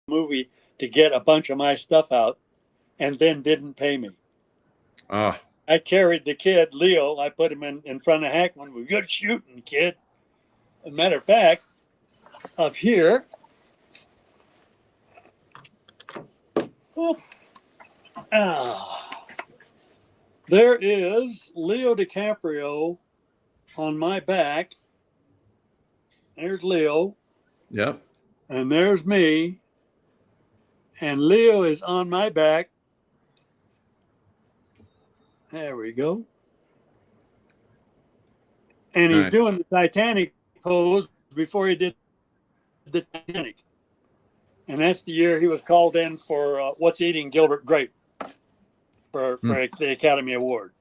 movie to get a bunch of my stuff out and then didn't pay me. Ah, I carried the kid, Leo. I put him in front of Hackman. We're good shooting, kid. As a matter of fact, up here, there is Leo DiCaprio on my back. There's Leo. yep. And there's me. And Leo is on my back. There we go. And he's Nice. doing the Titanic pose before he did the Titanic. And that's the year he was called in for What's Eating Gilbert Grape for the Academy Award.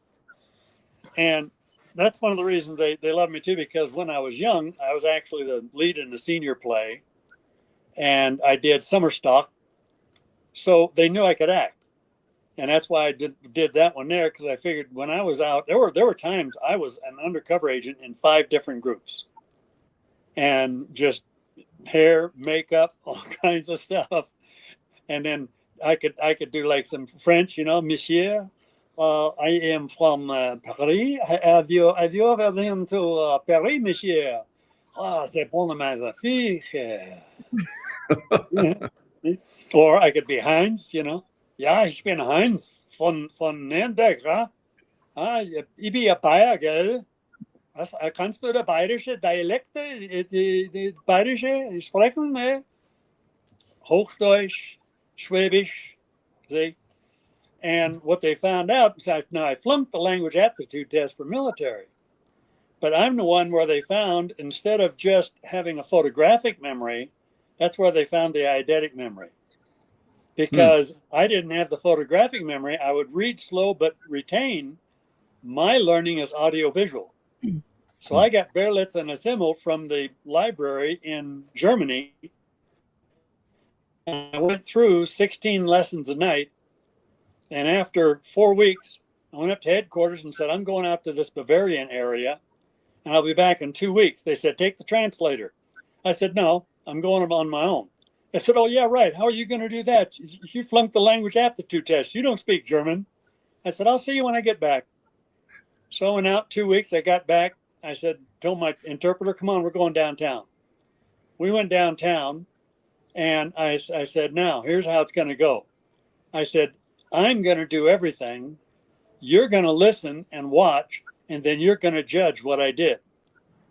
And that's one of the reasons they love me too, because when I was young, I was actually the lead in the senior play and I did summer stock. So they knew I could act. And that's why I did that one there, because I figured when I was out, there were times I was an undercover agent in 5 different groups, and just hair, makeup, all kinds of stuff. And then I could do like some French, Monsieur. I am from Paris. Have you ever been to Paris, Monsieur? Ah, c'est pour le magnifique. Or I could be Heinz, Ja, ich bin Heinz von Nürnberg, ja. Ich bin ja Bayer, gell? Kannst du die bayerische Dialekte, die bayerische sprechen, ne? Hochdeutsch, Schwäbisch, see? And what they found out, now I flunked the language aptitude test for military, but I'm the one where they found, instead of just having a photographic memory, that's where they found the eidetic memory. Because I didn't have the photographic memory, I would read slow but retain. My learning is audiovisual. So I got Berlitz and Asimmel from the library in Germany. And I went through 16 lessons a night. And after 4 weeks, I went up to headquarters and said, I'm going out to this Bavarian area and I'll be back in 2 weeks. They said, take the translator. I said, no, I'm going on my own. I said, oh, yeah, right. How are you going to do that? You flunked the language aptitude test. You don't speak German. I said, I'll see you when I get back. So I went out 2 weeks. I got back. I said, told my interpreter, come on, we're going downtown. We went downtown, and I said, now, here's how it's going to go. I said, I'm going to do everything. You're going to listen and watch, and then you're going to judge what I did.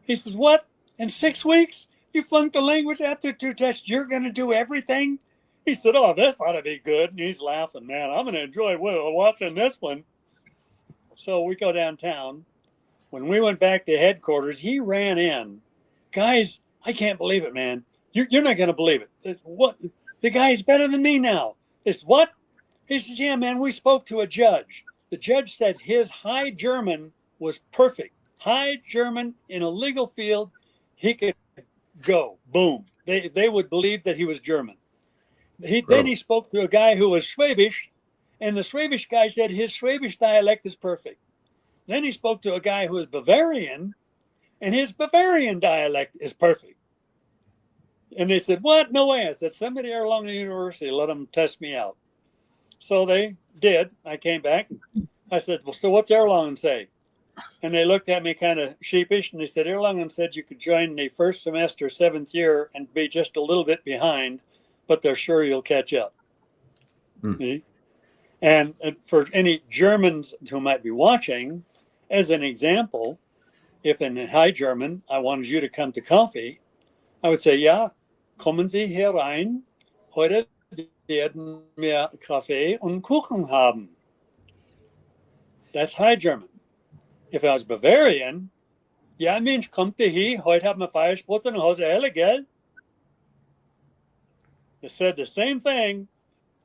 He says, what? In 6 weeks? You flunked the language aptitude test. You're going to do everything? He said, oh, this ought to be good. And he's laughing, man. I'm going to enjoy watching this one. So we go downtown. When we went back to headquarters, he ran in. Guys, I can't believe it, man. You're not going to believe it. What? The guy's better than me now. It's what? He said, yeah, man, we spoke to a judge. The judge said his high German was perfect. High German in a legal field, he could go. Boom. They would believe that he was German. Then he spoke to a guy who was Schwäbisch, and the Schwäbisch guy said his Schwäbisch dialect is perfect. Then he spoke to a guy who is Bavarian, and his Bavarian dialect is perfect. And they said, what? No way. I said, somebody along the university let them test me out. So they did. I came back. I said, well, so what's Erlangen say? And they looked at me kind of sheepish, and they said, Erlangen said you could join the first semester, 7th year, and be just a little bit behind, but they're sure you'll catch up. And for any Germans who might be watching, as an example, if in High German I wanted you to come to coffee, I would say, ja, kommen Sie herein. Heute werden wir Kaffee und Kuchen haben. That's High German. If I was Bavarian, ja, Mensch, kommt ihr hier? Heute haben wir Feierspritze und Hose Helle, gell? They said the same thing,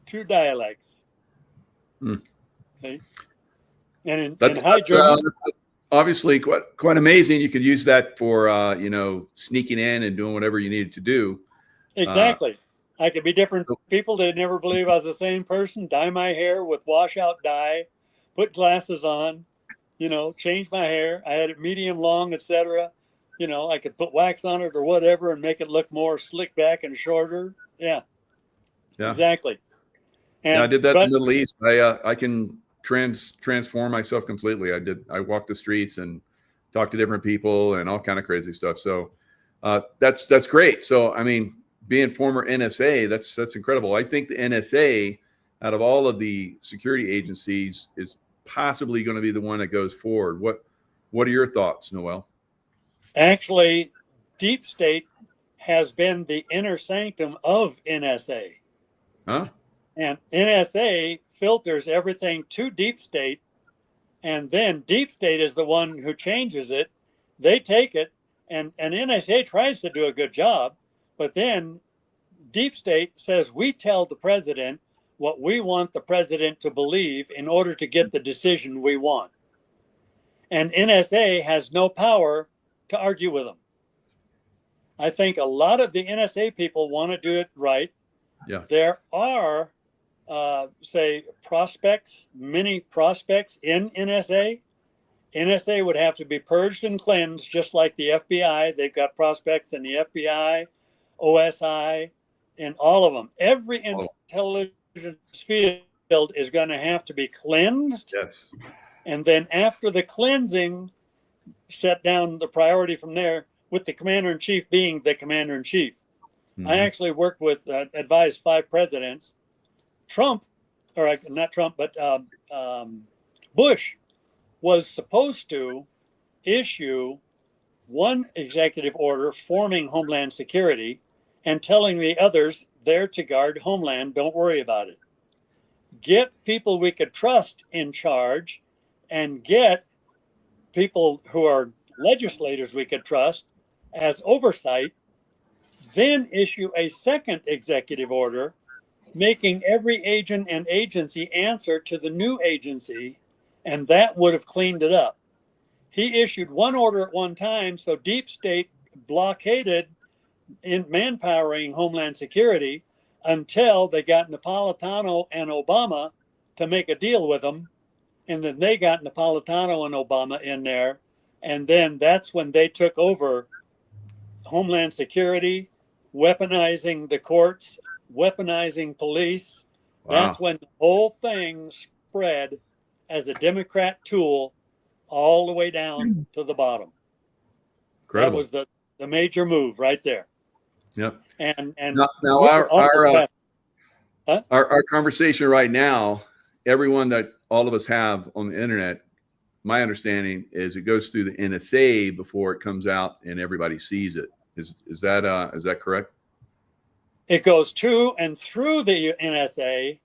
2 dialects. Okay? And in High German, obviously quite amazing. You could use that for sneaking in and doing whatever you needed to do. Exactly. I could be different people. They'd never believe I was the same person. Dye my hair with washout dye, put glasses on, change my hair. I had it medium long, etc. I could put wax on it or whatever and make it look more slick back and shorter. Yeah. Yeah. Exactly. Yeah, I And did that in but the Middle East. I can transform myself completely. I walked the streets and talked to different people and all kind of crazy stuff. So that's great. So I mean, being former NSA, that's incredible. I think the NSA, out of all of the security agencies, is possibly going to be the one that goes forward. What are your thoughts, Noel? actually, deep state has been the inner sanctum of NSA. Huh? And NSA filters everything to deep state, and then deep state is the one who changes it. They take it, and NSA tries to do a good job, but then deep state says we tell the president what we want the president to believe in order to get the decision we want. And NSA has no power to argue with them. I think a lot of the NSA people want to do it right. Yeah. There are, say, prospects, many prospects in NSA. NSA would have to be purged and cleansed, just like the FBI. They've got prospects in the FBI, OSI, in all of them. Every intelligence field is going to have to be cleansed. Yes. And then after the cleansing, set down the priority from there, with the commander in chief being the commander in chief. Mm-hmm. I actually worked with, advised 5 presidents. Trump, or not Trump, but Bush was supposed to issue one executive order forming Homeland Security and telling the others they're to guard Homeland, don't worry about it. Get people we could trust in charge and get people who are legislators we could trust as oversight, then issue a second executive order making every agent and agency answer to the new agency, and that would have cleaned it up. He issued one order at one time, so deep state blockaded in manpowering Homeland Security until they got Napolitano and Obama to make a deal with them, and then they got Napolitano and Obama in there, and then that's when they took over Homeland Security, weaponizing the courts, weaponizing police. Wow. That's when the whole thing spread as a Democrat tool all the way down to the bottom. Incredible. That was the major move right there. Yep. And now our conversation right now, everyone that all of us have on the internet, my understanding is it goes through the NSA before it comes out and everybody sees it. Is that correct? It goes to and through the NSA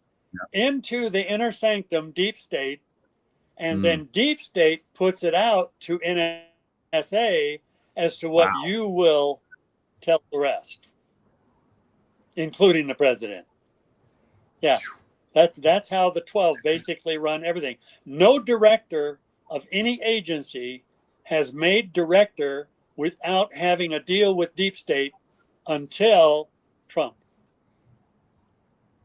into the inner sanctum, deep state, and then deep state puts it out to NSA as to what you will tell the rest, including the president. Yeah, that's how the 12 basically run everything. No director of any agency has made director without having a deal with deep state until Trump.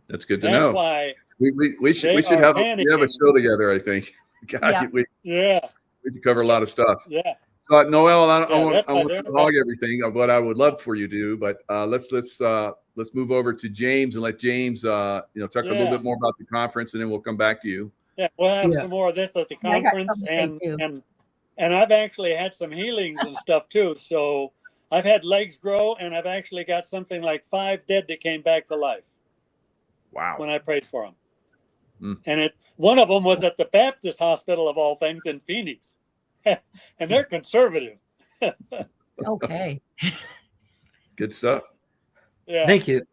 That's good to know. That's why we should have a show together, I think. God, we could cover a lot of stuff. Yeah. So Noel, I want to hog everything of what I would love for you to do, but let's move over to James and let James talk a little bit more about the conference, and then we'll come back to you. Yeah, we'll have some more of this at the conference, and I've actually had some healings and stuff too. So I've had legs grow, and I've actually got something like 5 dead that came back to life. Wow! When I prayed for them, and one of them was at the Baptist Hospital of all things in Phoenix, and they're conservative. Okay. Good stuff. Yeah. Thank you.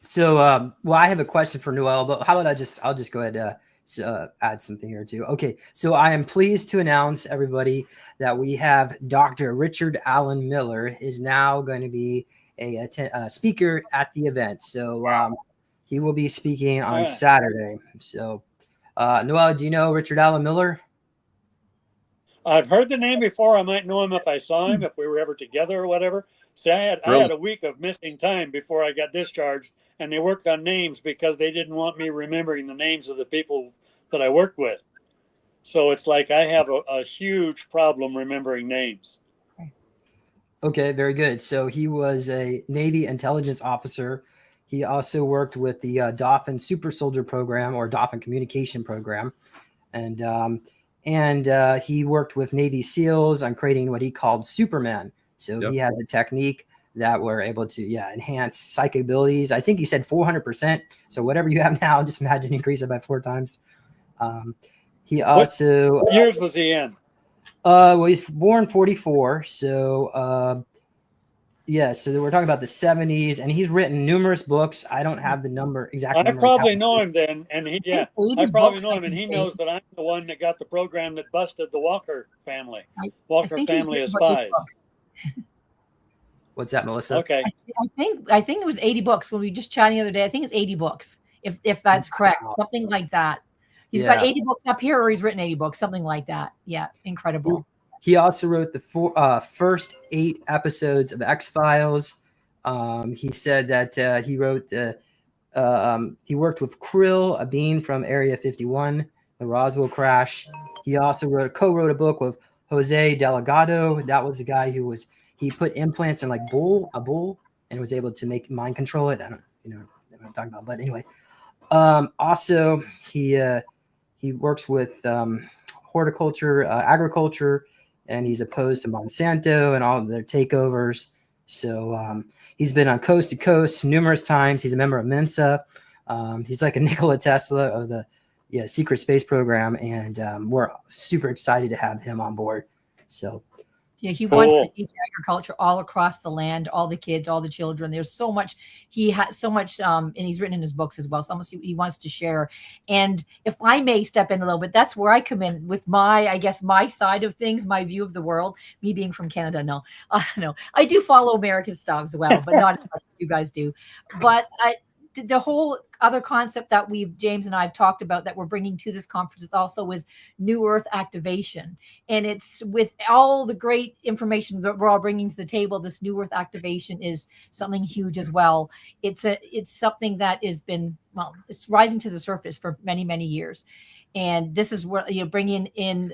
So, well, I have a question for Noel, but how about I'll just go ahead add something here too. Okay. So I am pleased to announce everybody that we have Dr. Richard Allen Miller is now going to be a speaker at the event. So he will be speaking on Saturday. So Noel, do you know Richard Allen Miller? I've heard the name before. I might know him if I saw him, if we were ever together or whatever. See, I had a week of missing time before I got discharged, and they worked on names because they didn't want me remembering the names of the people that I worked with. So it's like I have a huge problem remembering names. Okay, very good. So he was a Navy intelligence officer He also worked with the Dolphin Super Soldier program or Dolphin Communication program, and he worked with Navy SEALs on creating what he called Superman. So Yep. he has a technique that we're able to enhance psychic abilities. I think he said 400%. So whatever you have now, just imagine increase it by 4 times. He also what years was he in? well, he's born 44. So so we're talking about the 70s, and he's written numerous books. I don't have the exact I number. probably know him then, and he I think I 80 probably books, know I him, and think, he Dave. knows that I'm the one that got the program that busted the Walker family. I Walker think he's family of written about 80 spies. books. What's that, Melissa? Okay, I think it was 80 books when we just chatting the other day. I think it's 80 books, if that's correct, something like that. He's got 80 books up here, or he's written 80 books, something like that. Yeah, incredible. He also wrote the first 8 episodes of X-Files. He said that he wrote he worked with Krill, a being from Area 51, the Roswell crash. He also co-wrote a book with Jose Delgado. That was the guy he put implants in like a bull, and was able to mind control it. I don't know what I'm talking about, but anyway. Also, he works with horticulture, agriculture, and he's opposed to Monsanto and all of their takeovers. So he's been on Coast to Coast numerous times. He's a member of Mensa. He's like a Nikola Tesla of the secret space program, and we're super excited to have him on board. So yeah, he wants to teach agriculture all across the land, all the kids, all the children. There's so much. He has so much, and he's written in his books as well. So much he wants to share. And if I may step in a little bit, that's where I come in with my side of things, my view of the world. Me being from Canada, no, I do follow American stuff as well, but not as much as you guys do. But the whole other concept that James and I have talked about that we're bringing to this conference is also is New Earth activation. And it's with all the great information that we're all bringing to the table, this New Earth activation is something huge as well. It's something that has been, it's rising to the surface for many, many years. And this is where, bringing in,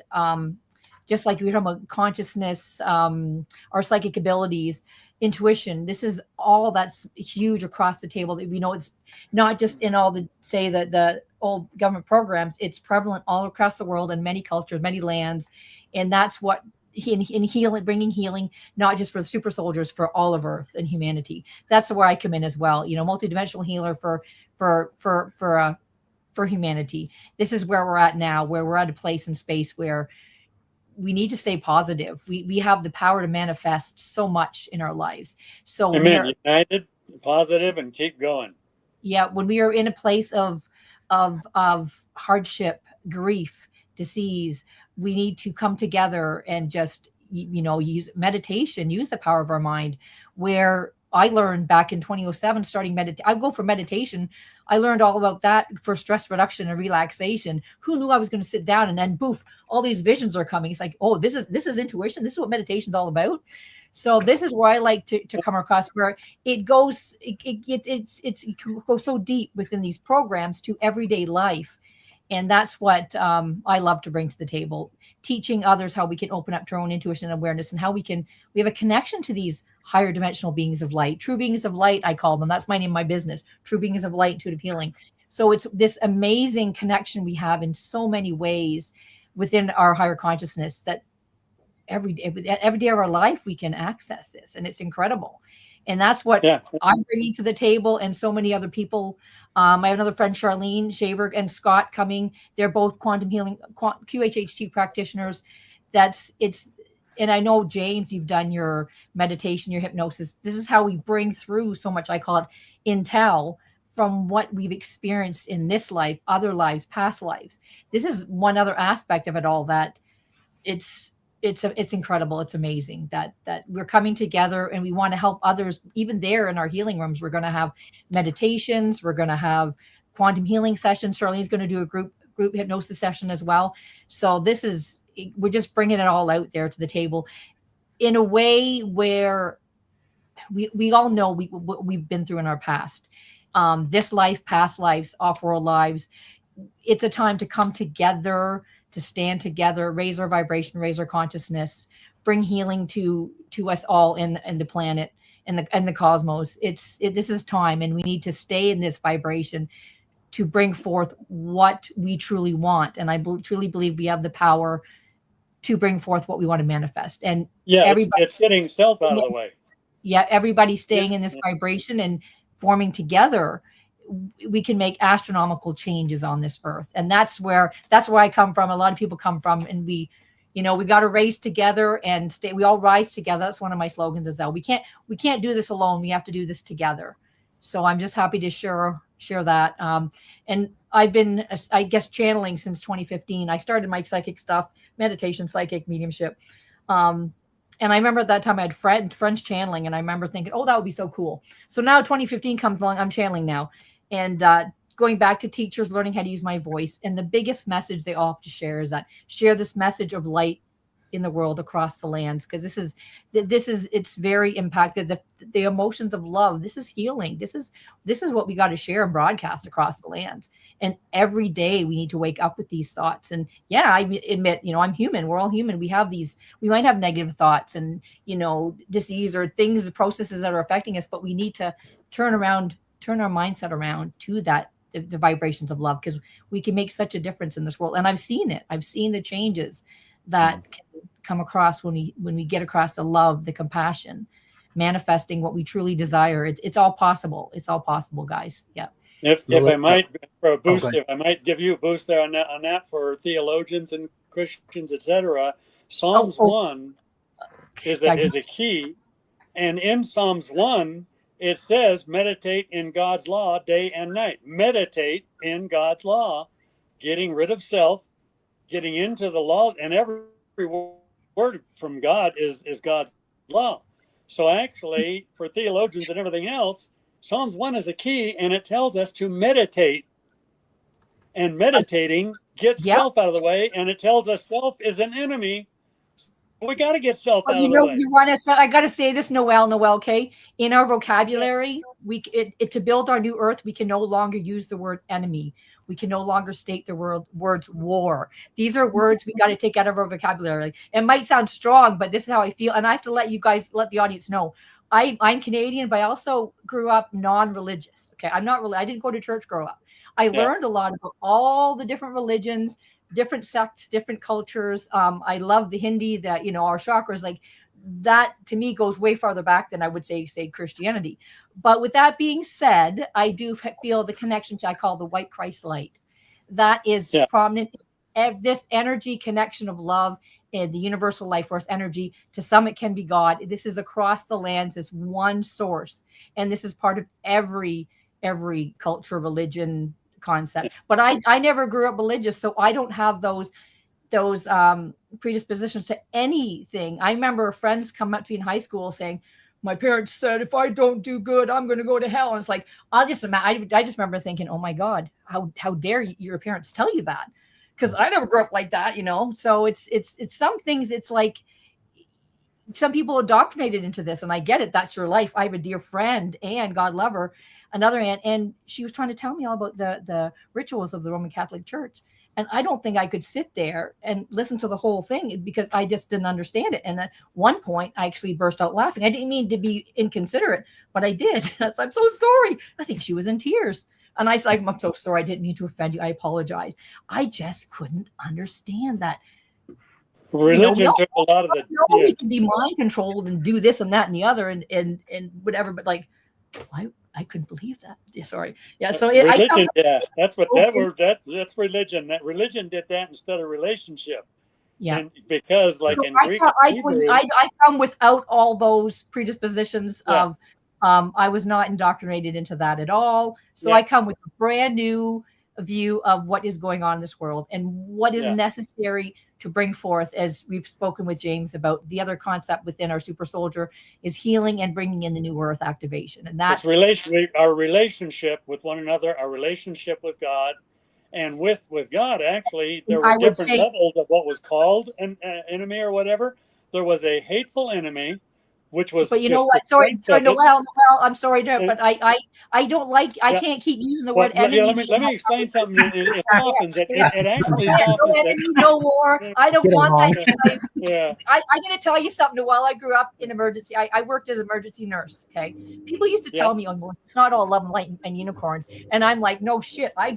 just like we were talking about consciousness, our psychic abilities, intuition. This is all that's huge across the table that we know it's not just in all the old government programs. It's prevalent all across the world in many cultures, many lands. And that's what in healing, bringing healing, not just for the super soldiers, for all of Earth and humanity. That's where I come in as well. Multidimensional healer for humanity. This is where we're at now, where we're at a place in space where we need to stay positive. We have the power to manifest so much in our lives. So amen. United, positive, and keep going. Yeah, when we are in a place of hardship, grief, disease, we need to come together and just use meditation, use the power of our mind. Where I learned back in 2007, starting I go for meditation. I learned all about that for stress reduction and relaxation. Who knew I was going to sit down and then poof, all these visions are coming. It's like, oh, this is intuition. This is what meditation's all about. So this is where I like to come across, where it goes so deep within these programs to everyday life. And that's what I love to bring to the table, teaching others how we can open up to our own intuition and awareness, and how we have a connection to these higher dimensional beings of light, true beings of light, I call them. That's my name, my business, true beings of light, intuitive healing. So it's this amazing connection we have in so many ways within our higher consciousness that every day of our life, we can access this. And it's incredible. And that's what I'm bringing to the table, and so many other people. I have another friend, Charlene Shaver, and Scott coming. They're both quantum healing, QHHT practitioners. And I know, James, you've done your meditation, your hypnosis. This is how we bring through so much, I call it intel, from what we've experienced in this life, other lives, past lives. This is one other aspect of it all that it's incredible. It's amazing that we're coming together, and we want to help others. Even there in our healing rooms, we're going to have meditations. We're going to have quantum healing sessions. Charlene's going to do a group hypnosis session as well. So we're just bringing it all out there to the table in a way where we all know what we've been through in our past, this life, past lives, off-world lives. It's a time to come together, to stand together, raise our vibration, raise our consciousness, bring healing to us all in the planet. and the cosmos. This is time, and we need to stay in this vibration to bring forth what we truly want. And I truly believe we have the power to bring forth what we want to manifest. And Yeah, everybody, it's getting self out of the way. yeah, everybody staying Yeah. in this vibration and forming together, we can make astronomical changes on this earth. And that's where I come from. A lot of people come from, and we got to race together and stay. We all rise together. That's one of my slogans as well. We can't do this alone. We have to do this together. So I'm just happy to share that. And I've been, I guess, channeling since 2015. I started my psychic stuff, meditation, psychic, mediumship. And I remember at that time I had friends channeling, and I remember thinking, oh, that would be so cool. So now 2015 comes along, I'm channeling now, and going back to teachers, learning how to use my voice. And the biggest message they all have to share is that share this message of light in the world across the lands, because this is it's very impacted the emotions of love. This is healing. This is what we got to share and broadcast across the lands. And every day we need to wake up with these thoughts. And yeah, I admit, I'm human. We're all human. We might have negative thoughts and, disease or things, processes that are affecting us, but we need to turn our mindset around to that, the vibrations of love, because we can make such a difference in this world. And I've seen it. I've seen the changes that can come across when we get across the love, the compassion, manifesting what we truly desire. It's all possible. It's all possible, guys. Yeah. If I might, for a boost, Okay. if I might give you a boost there on that for theologians and Christians, etc. Psalms 1 is a key, and in Psalms 1 it says, "Meditate in God's law day and night." Meditate in God's law, getting rid of self, getting into the law, and every word from God is God's law. So actually, for theologians and everything else, Psalms 1 is a key, and it tells us to meditate. And meditating gets self out of the way, and it tells us self is an enemy. We got to get self out of the way. I got to say this, Noel, okay? In our vocabulary, to build our new earth, we can no longer use the word enemy. We can no longer state the words war. These are words we got to take out of our vocabulary. It might sound strong, but this is how I feel. And I have to let the audience know. I'm Canadian, but I also grew up non-religious. Okay, I didn't go to church growing up. I learned a lot about all the different religions, different sects, different cultures. I love the Hindi, that, our chakras, like that to me goes way farther back than I would say Christianity. But with that being said, I do feel the connection to, I call the white Christ light. That is prominent. This energy connection of love and the universal life force energy. To some, it can be God. This is across the lands, this one source. And this is part of every culture, religion, concept. But I never grew up religious, so I don't have those predispositions to anything. I remember friends come up to me in high school saying, my parents said, if I don't do good, I'm going to go to hell. And it's like, I just remember thinking, oh my God, how dare your parents tell you that? Because I never grew up like that, So it's some things. It's like some people are indoctrinated into this, and I get it. That's your life. I have a dear friend, Anne, God love her, another Anne, and she was trying to tell me all about the rituals of the Roman Catholic Church. And I don't think I could sit there and listen to the whole thing because I just didn't understand it. And at one point, I actually burst out laughing. I didn't mean to be inconsiderate, but I did. I'm so sorry. I think she was in tears. And I was like, I'm so sorry. I didn't mean to offend you. I apologize. I just couldn't understand that. Religion took a lot of the. We can be mind controlled and do this and that and the other and whatever. But like, I couldn't believe that. Yeah, sorry. Yeah. So religion, that's what that word. That's religion. That religion did that instead of relationship. Yeah. And because like in Greek, I come without all those predispositions of. I was not indoctrinated into that at all. So I come with a brand new view of what is going on in this world and what is necessary to bring forth, as we've spoken with James about. The other concept within our super soldier is healing and bringing in the new earth activation. And that's our relationship with one another, our relationship with God. And with God, actually, there were different levels of what was called an enemy or whatever. There was a hateful enemy, which was But you know just the what? Sorry, strength sorry, of it. Noel, I'm sorry, but I don't like. I Yeah. can't keep using the Well, word enemy. let me explain something. It softens it. Yeah. It actually No softens it. enemy, no war. I don't Get want along. that in my Yeah. I'm going to tell you something. While I grew up in emergency, I worked as an emergency nurse. Okay. People used to tell me, oh, well, it's not all love and light and unicorns. And I'm like, no shit. I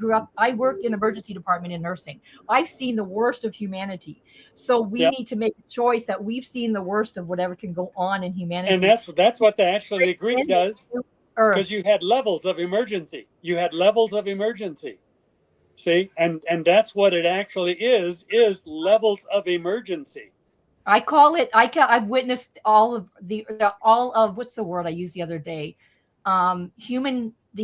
worked in emergency department in nursing. I've seen the worst of humanity. So we need to make a choice that we've seen the worst of whatever can go on in humanity. And that's what the Greek does, because you had levels of emergency. You had levels of emergency. See, and that's what it actually is levels of emergency. I call it. I've witnessed all of what's the word I used the other day, the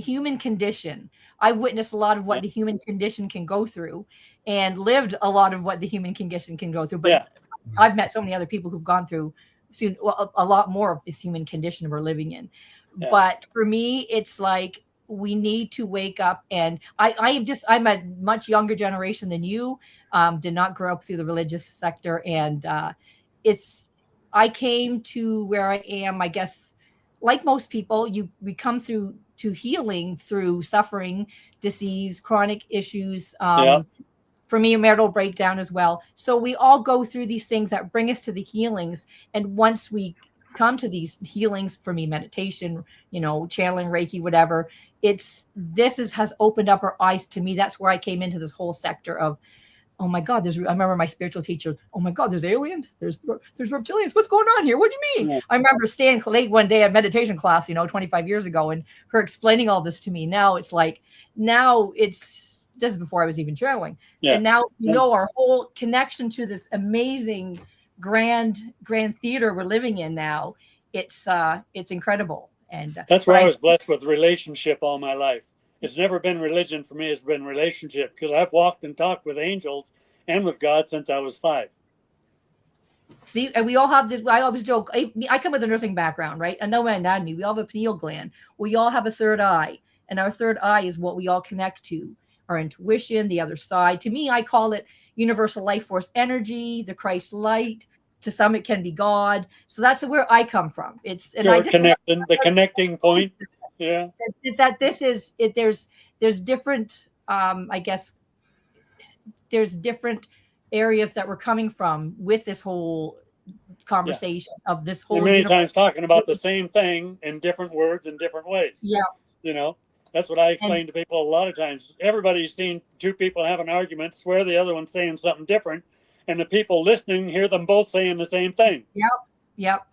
human condition. I've witnessed a lot of what the human condition can go through, and lived a lot of what the human condition can go through. But I've met so many other people who've gone through a lot more of this human condition we're living in. But for me, it's like we need to wake up. And I'm a much younger generation than you. Did not grow up through the religious sector, and I came to where I am, I guess, like most people, we come through to healing through suffering, disease, chronic issues. For me, a marital breakdown as well. So we all go through these things that bring us to the healings. And once we come to these healings, for me, meditation, channeling, Reiki, whatever, has opened up our eyes to me. That's where I came into this whole sector of, oh my God, I remember my spiritual teacher, oh my God, there's aliens, there's reptilians. What's going on here? What do you mean? Yeah. I remember staying late one day at meditation class, 25 years ago, and her explaining all this to me. Now this is before I was even traveling. Yeah. And now, our whole connection to this amazing grand theater we're living in now, it's incredible. And that's why I was blessed with relationship all my life. It's never been religion for me. It's been relationship, because I've walked and talked with angels and with God since I was 5. See, and we all have this. I always joke. I come with a nursing background, right? I know my anatomy. We all have a pineal gland. We all have a third eye, and our third eye is what we all connect to. Our intuition, the other side. To me, I call it universal life force energy, the Christ light. To some, it can be God. So that's where I come from. The connecting point. Yeah. That this is it. There's different. I guess there's different areas that we're coming from with this whole conversation of this whole. And many times talking about the same thing in different words in different ways. Yeah. That's what I explain to people a lot of times. Everybody's seen two people have an argument, swear the other one's saying something different, and the people listening hear them both saying the same thing. Yep.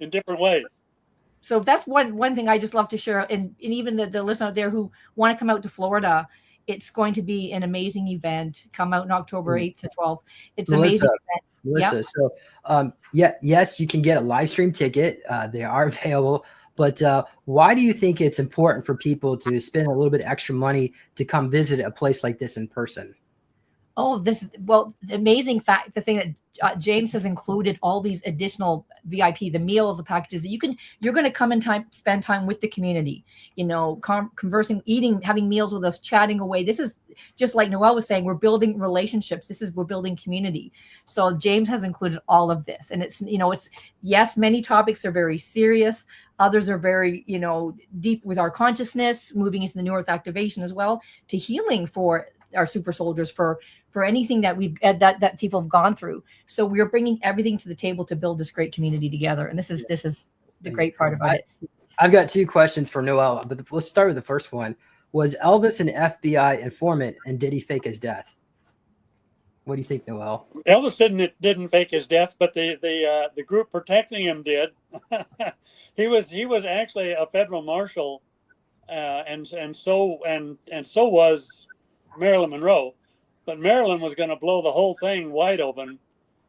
In different ways. So that's one thing I just love to share. And even the listener out there who want to come out to Florida, it's going to be an amazing event. Come out in October 8th to 12th. It's amazing. Melissa, so yes, you can get a live stream ticket. They are available. But why do you think it's important for people to spend a little bit extra money to come visit a place like this in person? Oh, the amazing fact, the thing that James has included all these additional VIP, the meals, the packages that you're going to come and spend time with the community, conversing, eating, having meals with us, chatting away. This is just like Noel was saying, we're building relationships. We're building community. So James has included all of this. And it's yes, many topics are very serious. Others are very, deep with our consciousness, moving into the New Earth activation as well, to healing for our super soldiers, for anything that that people have gone through. So we're bringing everything to the table to build this great community together. And this is the great part about it. I've got 2 questions for Noel, but let's start with the first one. Was Elvis an FBI informant, and did he fake his death? What do you think, Noel? Elvis didn't fake his death, but the group protecting him did. He was actually a federal marshal, and so was Marilyn Monroe. But Marilyn was going to blow the whole thing wide open,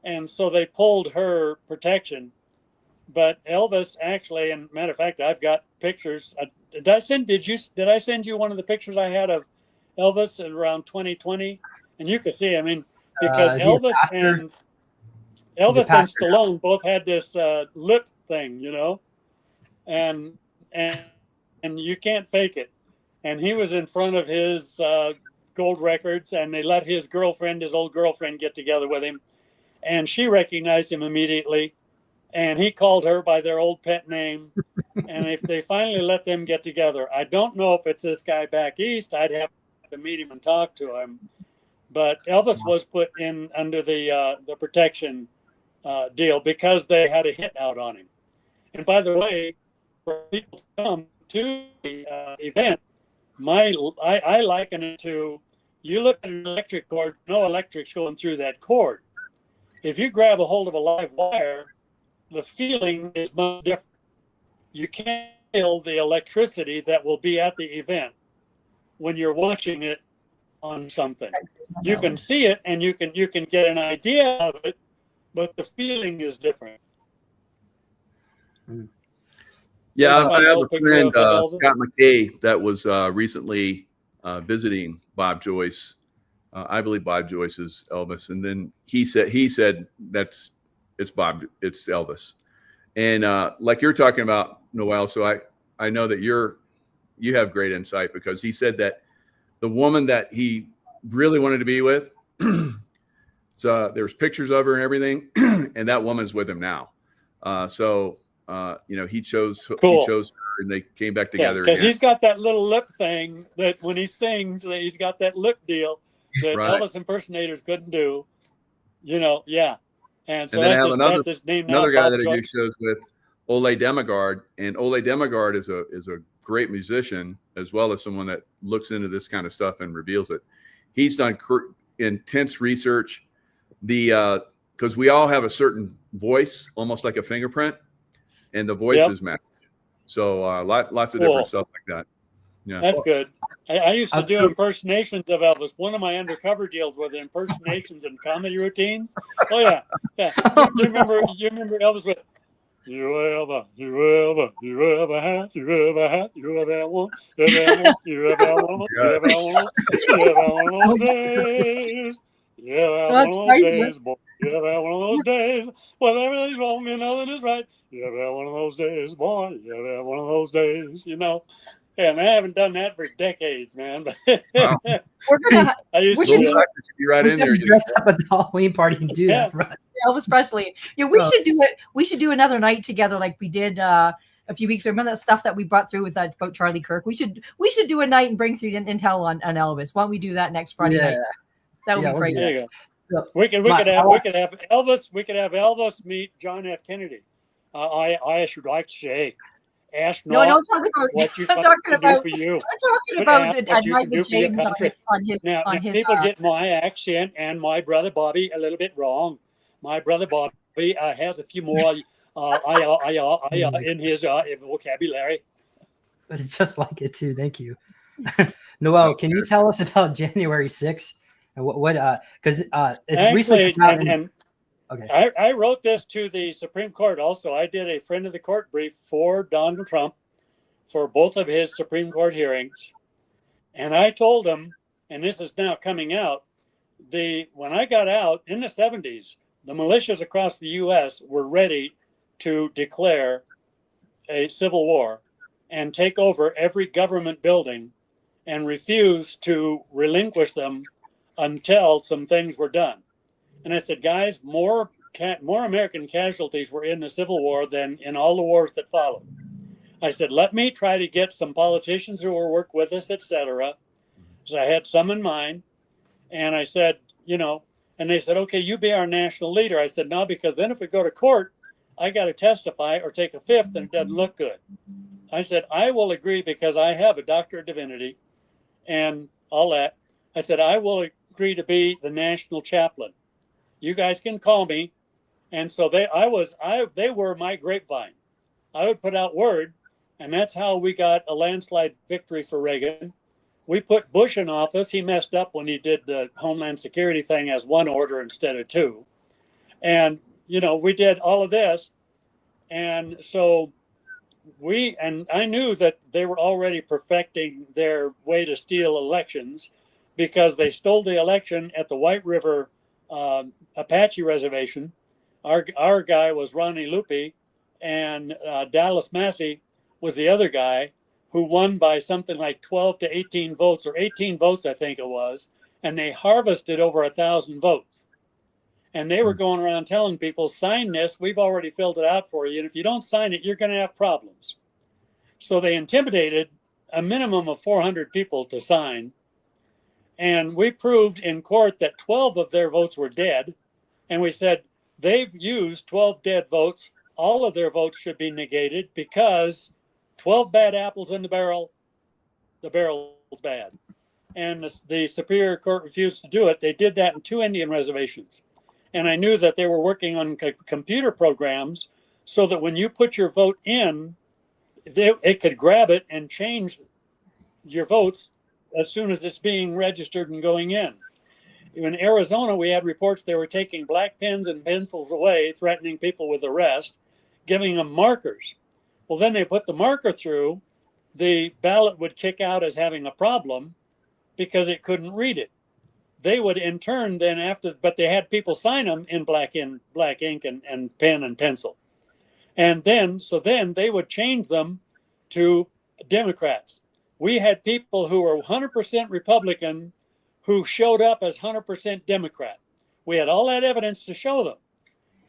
and so they pulled her protection. But Elvis actually, and matter of fact, I've got pictures. Did I send you one of the pictures I had of Elvis around 2020? And you could see, because Elvis and Stallone both had this lip thing, and you can't fake it. And he was in front of his gold records, and they let his old girlfriend, get together with him, and she recognized him immediately. and he called her by their old pet name. And if they finally let them get together, I don't know if it's this guy back east. I'd have to meet him and talk to him. But Elvis was put in under the protection deal because they had a hit out on him. And by the way, for people to come to the event, I liken it to, you look at an electric cord, no electric's going through that cord. If you grab a hold of a live wire, the feeling is much different. You can't feel the electricity that will be at the event when you're watching it on something. You can see it and you can get an idea of it, but the feeling is different. Yeah, There's my I have little a picture friend, of Elvis. Scott McKay, that was recently visiting Bob Joyce. I believe Bob Joyce is Elvis, and then he said it's Elvis, and like you're talking about, Noel. So I know that you have great insight, because he said that the woman that he really wanted to be with, so there's pictures of her and everything, and that woman's with him now. He chose her, and they came back together. Because he's got that little lip thing that when he sings, he's got that lip deal that Right. Elvis impersonators couldn't do. And so And then I have that's his name now. another guy Bob that I do Joyce. shows with, Ole Demigard, and Ole Demigard is a great musician, as well as someone that looks into this kind of stuff and reveals it. He's done intense research. Because we all have a certain voice, almost like a fingerprint, and the voices match. So lots of different stuff like that. Yeah, that's good. I used to do impersonations of Elvis. One of my undercover deals was impersonations and comedy routines. Oh yeah. You remember Elvis with you ever had, you ever want, you ever want, one of those days. Yeah, That's one of those days, priceless. boy. Yeah, one of those days. When everything's wrong and nothing is right. Yeah, one of those days, boy. Yeah, one of those days. And I haven't done that for decades, man. wow. We're gonna. I used we to should do do it. Be right in there. Dress up at the Halloween party and do that for us. Elvis Presley. Yeah, we should do it. We should do another night together, like we did a few weeks ago. Remember that stuff that we brought through with that about Charlie Kirk? We should do a night and bring through intel on Elvis. Why don't we do that next Friday night? That would be great. There you go. So, we could have Elvis. We could have Elvis meet John F. Kennedy. I should like to say, ask no, don't talk about what you I'm talking about for you. I'm talking about what you can do for your James country. on his. Now, people get my accent and my brother Bobby a little bit wrong. My brother Bobby has a few more in his vocabulary. But it's just like it too. Thank you, Noel. Can you tell us about January 6th and what? Because it's actually, recently come out. Okay. I wrote this to the Supreme Court also. I did a friend of the court brief for Donald Trump for both of his Supreme Court hearings. And I told him, and this is now coming out, when I got out in the 70s, the militias across the U.S. were ready to declare a civil war and take over every government building and refuse to relinquish them until some things were done. And I said, guys, more American casualties were in the Civil War than in all the wars that followed. I said, let me try to get some politicians who will work with us, etc. So I had some in mind. And I said, and they said, okay, you be our national leader. I said, no, because then if we go to court, I got to testify or take a fifth and it doesn't look good. I said, I will agree because I have a doctorate of divinity and all that. I said, I will agree to be the national chaplain. You guys can call me. And so they were my grapevine. I would put out word, and that's how we got a landslide victory for Reagan. We put Bush in office. He messed up when he did the Homeland Security thing as one order instead of two. And, we did all of this. And so I knew that they were already perfecting their way to steal elections because they stole the election at the White River Apache Reservation. Our guy was Ronnie Lupi, and Dallas Massey was the other guy who won by something like 12 to 18 votes, or 18 votes, I think it was, and they harvested over 1,000 votes. And they were going around telling people, sign this. We've already filled it out for you. And if you don't sign it, you're going to have problems. So they intimidated a minimum of 400 people to sign. And we proved in court that 12 of their votes were dead. And we said, they've used 12 dead votes. All of their votes should be negated because 12 bad apples in the barrel's bad. And the Superior Court refused to do it. They did that in 2 Indian reservations. And I knew that they were working on computer programs so that when you put your vote in, it could grab it and change your votes as soon as it's being registered and going in. In Arizona, we had reports they were taking black pens and pencils away, threatening people with arrest, giving them markers. Well, then they put the marker through, the ballot would kick out as having a problem because it couldn't read it. They would in turn then but they had people sign them in black ink and pen and pencil. And then they would change them to Democrats. We had people who were 100% Republican who showed up as 100% Democrat. We had all that evidence to show them.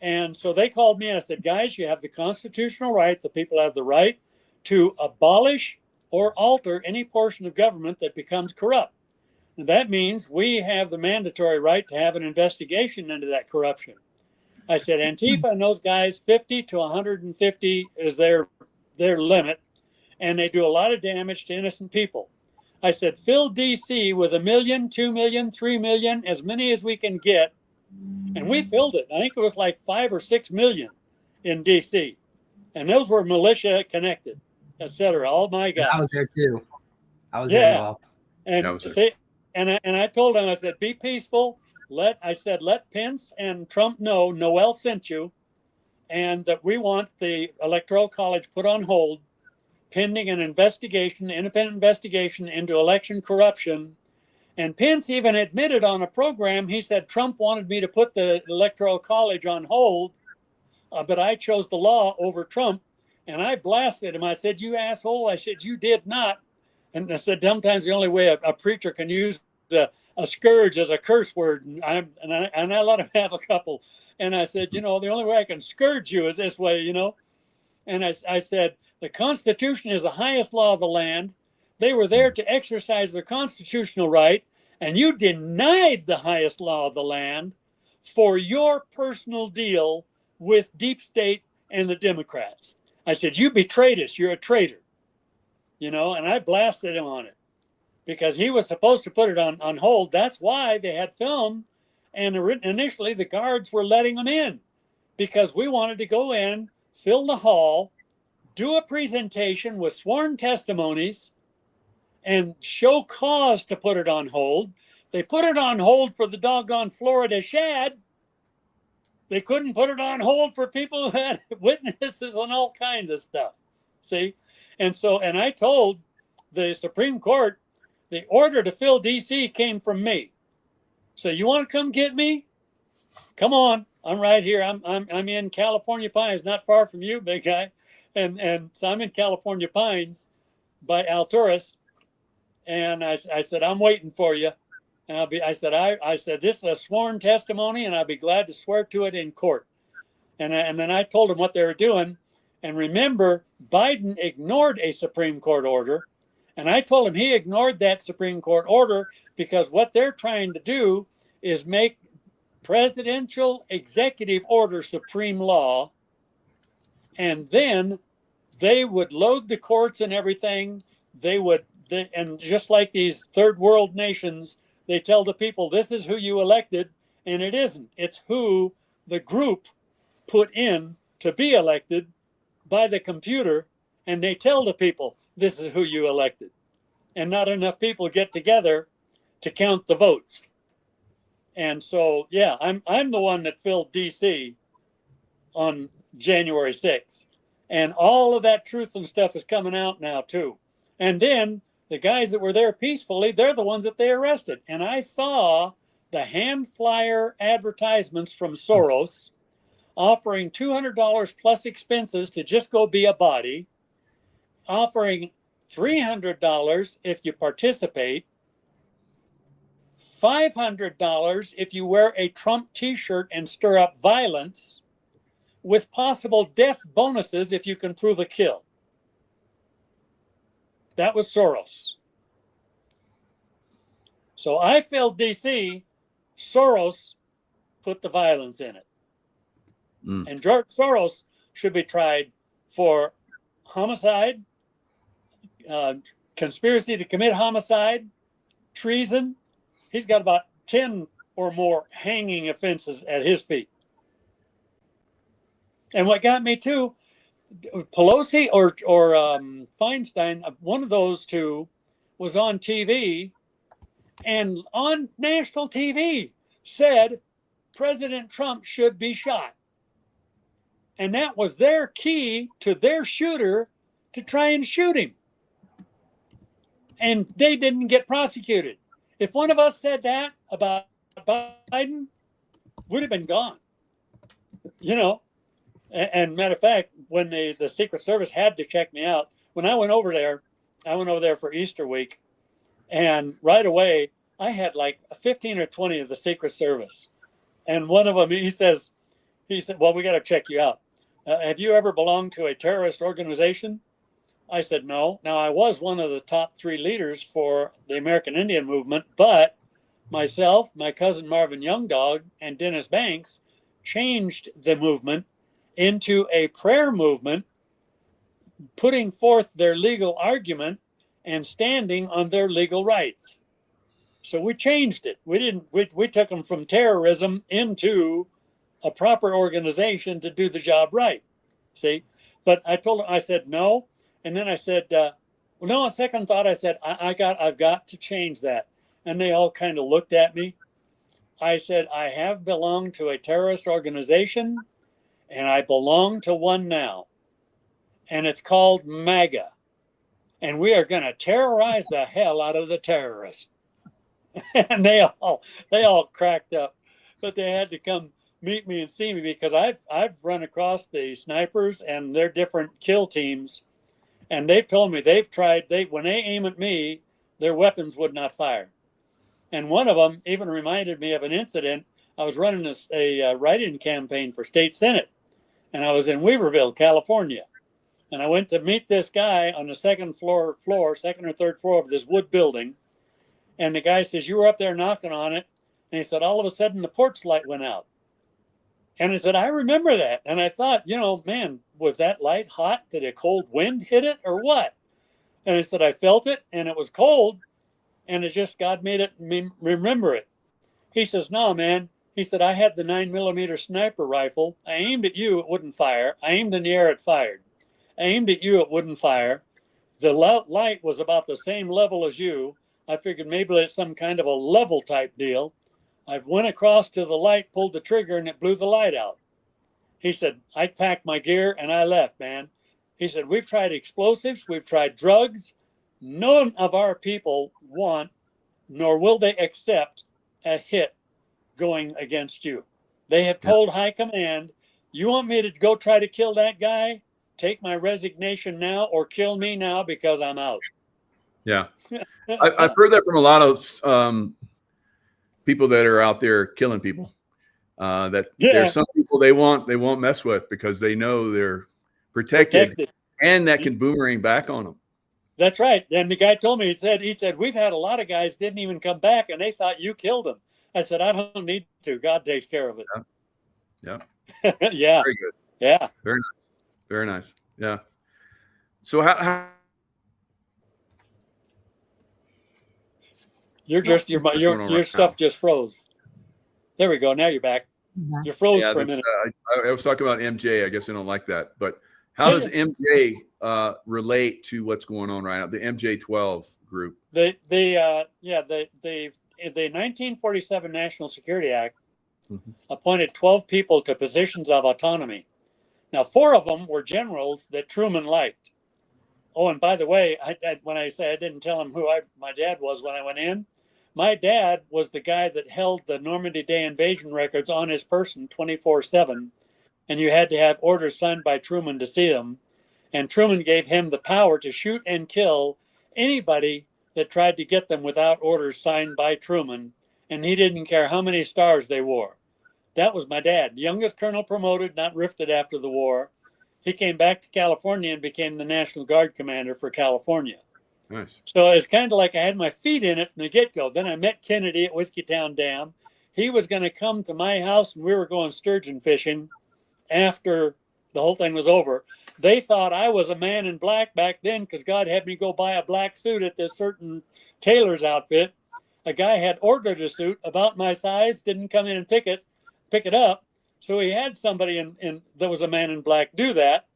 And so they called me and I said, guys, you have the constitutional right, the people have the right to abolish or alter any portion of government that becomes corrupt. And that means we have the mandatory right to have an investigation into that corruption. I said, Antifa and those guys, 50 to 150 is their limit, and they do a lot of damage to innocent people. I said, fill DC with 1 million, 2 million, 3 million, as many as we can get. And we filled it. I think it was like 5 or 6 million in DC. And those were militia connected, etc. All my guys. I was there too. I was there as well. And I told them, I said, be peaceful. Let Pence and Trump know Noel sent you and that we want the Electoral College put on hold pending an independent investigation into election corruption. And Pence even admitted on a program, he said, Trump wanted me to put the Electoral College on hold, but I chose the law over Trump. And I blasted him. I said, you asshole. I said, you did not. And I said, sometimes the only way a preacher can use a scourge as a curse word. And I let him have a couple. And I said, the only way I can scourge you is this way, And I said, the Constitution is the highest law of the land. They were there to exercise their constitutional right. And you denied the highest law of the land for your personal deal with deep state and the Democrats. I said, you betrayed us. You're a traitor. And I blasted him on it because he was supposed to put it on hold. That's why they had film. And initially the guards were letting them in because we wanted to go in, fill the hall, do a presentation with sworn testimonies and show cause to put it on hold. They put it on hold for the doggone Florida shad. They couldn't put it on hold for people who had witnesses and all kinds of stuff. See? And I told the Supreme Court, the order to fill DC came from me. So you want to come get me? Come on. I'm right here. I'm in California Pines, not far from you, big guy. And so I'm in California Pines by Alturas. And I said, I'm waiting for you. And I said, this is a sworn testimony and I'll be glad to swear to it in court. And then I told them what they were doing. And remember, Biden ignored a Supreme Court order. And I told him he ignored that Supreme Court order because what they're trying to do is make presidential executive order supreme law. And then they would load the courts and everything. And just like these third world nations, they tell the people, this is who you elected. And it isn't. It's who the group put in to be elected by the computer, and they tell the people this is who you elected, and not enough people get together to count the votes. And so, yeah, I'm the one that filled DC on January 6th, and all of that truth and stuff is coming out now too. And then the guys that were there peacefully, they're the ones that they arrested. And I saw the hand flyer advertisements from Soros offering $200 plus expenses to just go be a body, offering $300 if you participate, $500 if you wear a Trump t-shirt and stir up violence, with possible death bonuses if you can prove a kill. That was Soros. So I filled DC, Soros put the violence in it. And George Soros should be tried for homicide, conspiracy to commit homicide, treason. He's got about 10 or more hanging offenses at his feet. And what got me too, Pelosi or Feinstein, one of those two was on TV, and on national TV said President Trump should be shot. And that was their key to their shooter to try and shoot him. And they didn't get prosecuted. If one of us said that about Biden, would have been gone. You know, and matter of fact, when the Secret Service had to check me out, when I went over there for Easter week, and right away I had like 15 or 20 of the Secret Service. And one of them, he said, well, we got to check you out. Have you ever belonged to a terrorist organization? I said, no. Now, I was one of the top 3 leaders for the American Indian movement, but myself, my cousin Marvin Young Dog, and Dennis Banks changed the movement into a prayer movement, putting forth their legal argument and standing on their legal rights. So we changed it. We took them from terrorism into a proper organization to do the job right. See? But I told them, I said, no. And then I said, well, no, on second thought, I said, I've got to change that. And they all kind of looked at me. I said, I have belonged to a terrorist organization, and I belong to one now. And it's called MAGA. And we are going to terrorize the hell out of the terrorists. And they all cracked up. But they had to come meet me and see me, because I've run across the snipers and their different kill teams, and they've told me when they aim at me, their weapons would not fire. And one of them even reminded me of an incident. I was running a write-in campaign for state senate, and I was in Weaverville, California, and I went to meet this guy on the second or third floor of this wood building, and the guy says, you were up there knocking on it, and he said, all of a sudden the porch light went out. And I said, I remember that. And I thought, man, was that light hot? Did a cold wind hit it or what? And I said, I felt it, and it was cold, and it just, God made me remember it. He says, no, man. He said, I had the 9mm sniper rifle. I aimed at you, it wouldn't fire. I aimed in the air, it fired. I aimed at you, it wouldn't fire. The light was about the same level as you. I figured maybe it's some kind of a level type deal. I went across to the light, pulled the trigger, and it blew the light out. He said, I packed my gear and I left, man. He said, we've tried explosives, we've tried drugs. None of our people want, nor will they accept, a hit going against you. They have told high command, you want me to go try to kill that guy? Take my resignation now or kill me now, because I'm out. Yeah. I've heard that from a lot of people that are out there killing people. There's some people they won't mess with because they know they're protected. And that can boomerang back on them. That's right. And the guy told me, he said, we've had a lot of guys didn't even come back and they thought you killed them. I said, I don't need to. God takes care of it. Yeah. Yeah. Very good. Yeah. Very nice. Very nice. Yeah. So how your stuff just froze. There we go. Now you're back. You froze for a minute. I was talking about MJ. I guess I don't like that. But how does MJ relate to what's going on right now? The MJ-12 group. The 1947 National Security Act appointed 12 people to positions of autonomy. Now, 4 of them were generals that Truman liked. Oh, and by the way, when I say I didn't tell him who my dad was when I went in, my dad was the guy that held the Normandy Day invasion records on his person 24/7, and you had to have orders signed by Truman to see them. And Truman gave him the power to shoot and kill anybody that tried to get them without orders signed by Truman. and he didn't care how many stars they wore. That was my dad, youngest colonel promoted, not rifted after the war. He came back to California and became the National Guard commander for California. Nice. So it's kind of like I had my feet in it from the get-go. Then I met Kennedy at Whiskeytown Dam. He was going to come to my house, and we were going sturgeon fishing after the whole thing was over. They thought I was a man in black back then because God had me go buy a black suit at this certain tailor's outfit. A guy had ordered a suit about my size, didn't come in and pick it up. So he had somebody in that was a man in black do that.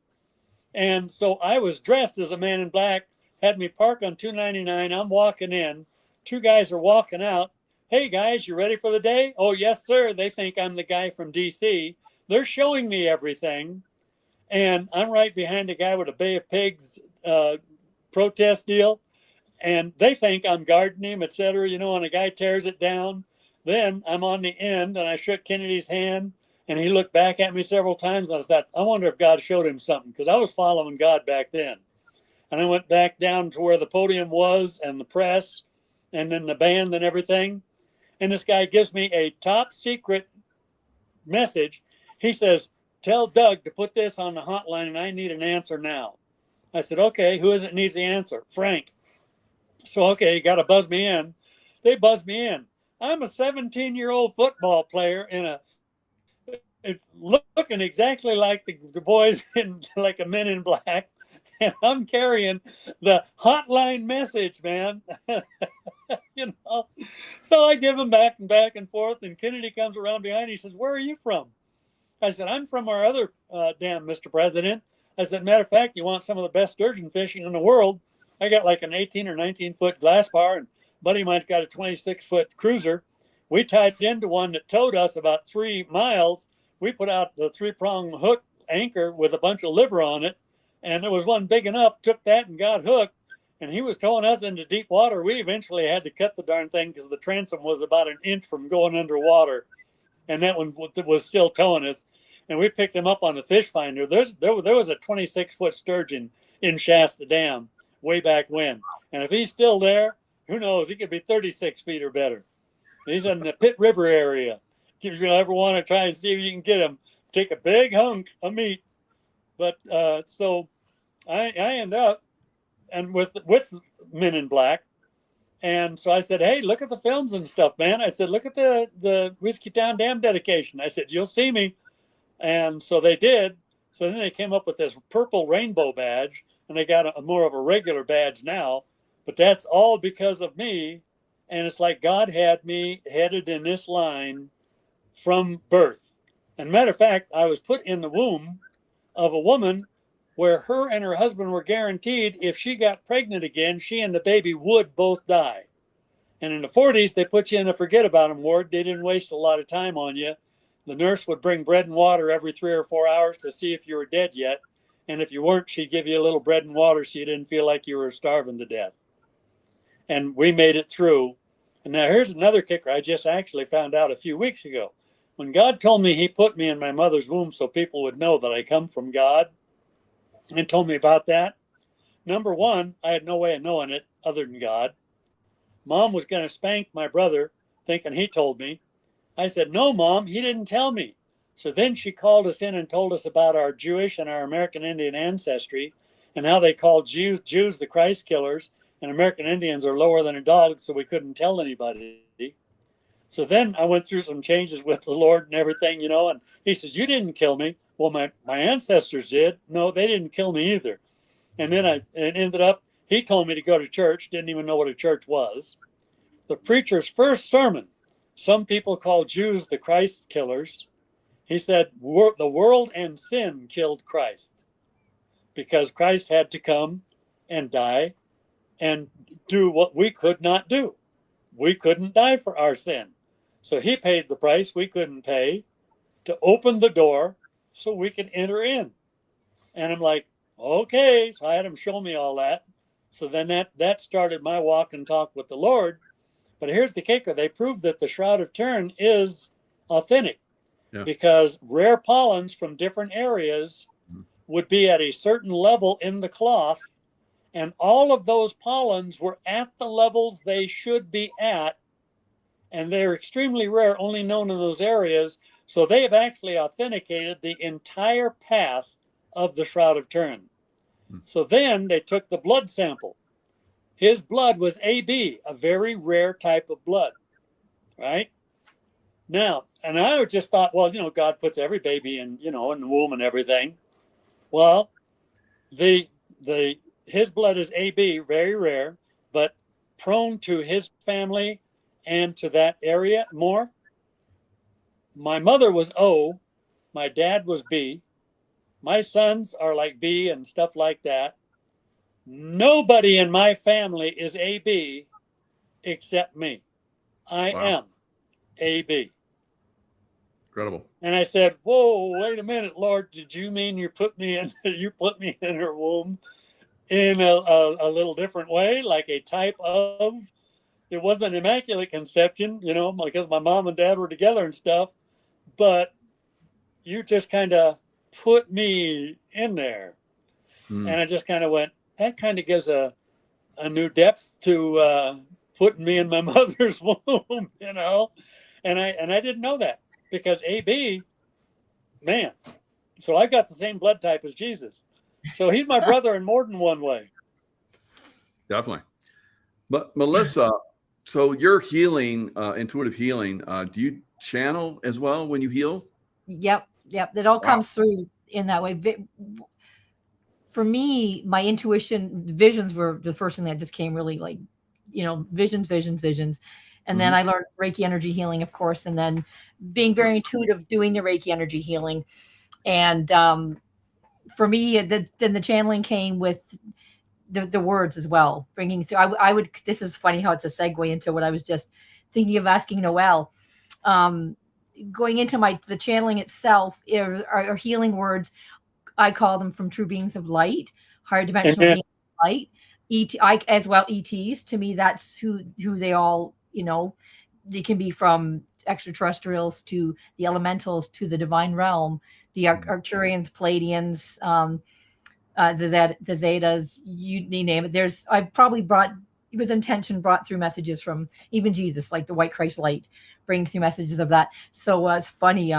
And so I was dressed as a man in black, had me park on 299. I'm walking in. Two guys are walking out. Hey, guys, you ready for the day? Oh, yes, sir. They think I'm the guy from D.C. They're showing me everything. And I'm right behind a guy with a Bay of Pigs protest deal. And they think I'm guarding him, et cetera, and a guy tears it down. Then I'm on the end, and I shook Kennedy's hand, and he looked back at me several times. And I thought, I wonder if God showed him something, because I was following God back then. And I went back down to where the podium was and the press and then the band and everything. And this guy gives me a top secret message. He says, tell Doug to put this on the hotline, and I need an answer now. I said, okay, who is it needs the answer? Frank. So, okay, you got to buzz me in. They buzz me in. I'm a 17-year-old football player looking exactly like the boys in like a Men in Black. And I'm carrying the hotline message, man. So I give him back and forth. And Kennedy comes around behind. He says, where are you from? I said, I'm from our other dam, Mr. President. I said, matter of fact, you want some of the best sturgeon fishing in the world? I got like an 18 or 19-foot glass bar, and a buddy of mine's got a 26-foot cruiser. We tied into one that towed us about 3 miles. We put out the 3-prong hook anchor with a bunch of liver on it, and there was one big enough, took that and got hooked, and he was towing us into deep water. We eventually had to cut the darn thing because the transom was about an inch from going underwater, and that one was still towing us. And we picked him up on the fish finder. There was a 26-foot sturgeon in Shasta Dam way back when. And if he's still there, who knows? He could be 36 feet or better. He's in the Pitt River area. If you ever want to try and see if you can get him, take a big hunk of meat. But so I end up and with Men in Black. And so I said, hey, look at the films and stuff, man. I said, look at the Whiskeytown Dam dedication. I said, you'll see me. And so they did. So then they came up with this purple rainbow badge, and they got a more of a regular badge now. But that's all because of me. And it's like God had me headed in this line from birth. And matter of fact, I was put in the womb of a woman where her and her husband were guaranteed if she got pregnant again, she and the baby would both die. And in the 40s, they put you in a forget about them ward. They didn't waste a lot of time on you. The nurse would bring bread and water every 3 or 4 hours to see if you were dead yet. And if you weren't, she'd give you a little bread and water so you didn't feel like you were starving to death. And we made it through. And now here's another kicker I just actually found out a few weeks ago. When God told me he put me in my mother's womb so people would know that I come from God and told me about that, number one, I had no way of knowing it other than God. Mom was going to spank my brother thinking he told me. I said, no, Mom, he didn't tell me. So then she called us in and told us about our Jewish and our American Indian ancestry and how they called Jews the Christ killers, and American Indians are lower than a dog, so we couldn't tell anybody. So then I went through some changes with the Lord and everything, and he says, you didn't kill me. Well, my ancestors did. No, they didn't kill me either. And then it ended up, he told me to go to church, didn't even know what a church was. The preacher's first sermon, some people call Jews the Christ killers. He said, the world and sin killed Christ because Christ had to come and die and do what we could not do. We couldn't die for our sin. So he paid the price we couldn't pay to open the door so we could enter in. And I'm like, okay. So I had him show me all that. So then that started my walk and talk with the Lord. But here's the kicker. They proved that the Shroud of Turin is authentic because rare pollens from different areas would be at a certain level in the cloth. And all of those pollens were at the levels they should be at and they're extremely rare, only known in those areas. So they have actually authenticated the entire path of the Shroud of Turin. So then they took the blood sample. His blood was AB, a very rare type of blood, right? Now, and I just thought, well, God puts every baby in, in the womb and everything. Well, his blood is AB, very rare, but prone to his family and to that area more. My mother was O, my dad was B. My sons are like B and stuff like that. Nobody in my family is AB except me. I am AB. Incredible. And I said, "Whoa, wait a minute, Lord! Did you mean you put me in her womb in a little different way, like a type of? It wasn't immaculate conception, because my mom and dad were together and stuff, but you just kind of put me in there." And I just kind of went, that kind of gives a new depth to putting me in my mother's womb, and I didn't know that, because AB, man, so I got the same blood type as Jesus. So he's my brother in more than one way. Definitely. But Melissa, so you're healing, intuitive healing. Do you channel as well when you heal? Yep. It all comes through in that way. For me, my intuition, visions were the first thing that just came really, like, visions. And then I learned Reiki energy healing, of course, and then being very intuitive, doing the Reiki energy healing. And for me, then the channeling came with the words as well, bringing through. I would, this is funny how it's a segue into what I was just thinking of asking Noelle. Going into the channeling itself are healing words. I call them from true beings of light, higher dimensional beings of light. As well, ETs. To me, that's who they all, they can be, from extraterrestrials to the elementals to the divine realm, the Arcturians, Pleiadians, the Zetas, you name it. I've probably brought through messages from even Jesus, like the white Christ light, bringing through messages of that. So it's funny.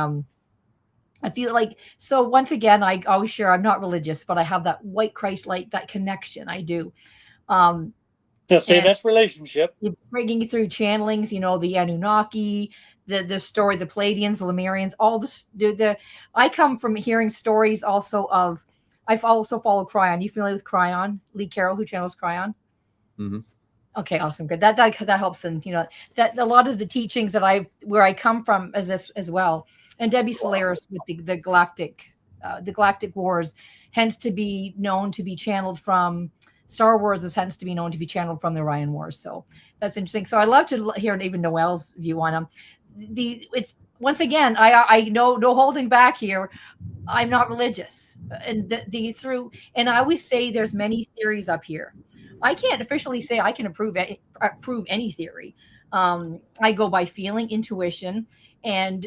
I feel like, so once again, I always share, I'm not religious, but I have that white Christ light, that connection. I do. That's relationship. Bringing through channelings, the Anunnaki, the story, the Pleiadians, the Lemurians, all I come from hearing stories also of, I've also followed Cryon. You familiar with Cryon? Lee Carroll, who channels Cryon? Mm-hmm. Okay, awesome, good. That helps, and that a lot of the teachings where I come from as well. And Debbie Solaris with the Galactic Wars, hence to be known to be channeled from Star Wars, is hence to be known to be channeled from the Orion Wars. So that's interesting. So I love to hear even Noelle's view on them. It's, once again, I know, no holding back here. I'm not religious, and and I always say there's many theories up here. I can't officially say I can approve any theory. I go by feeling, intuition, and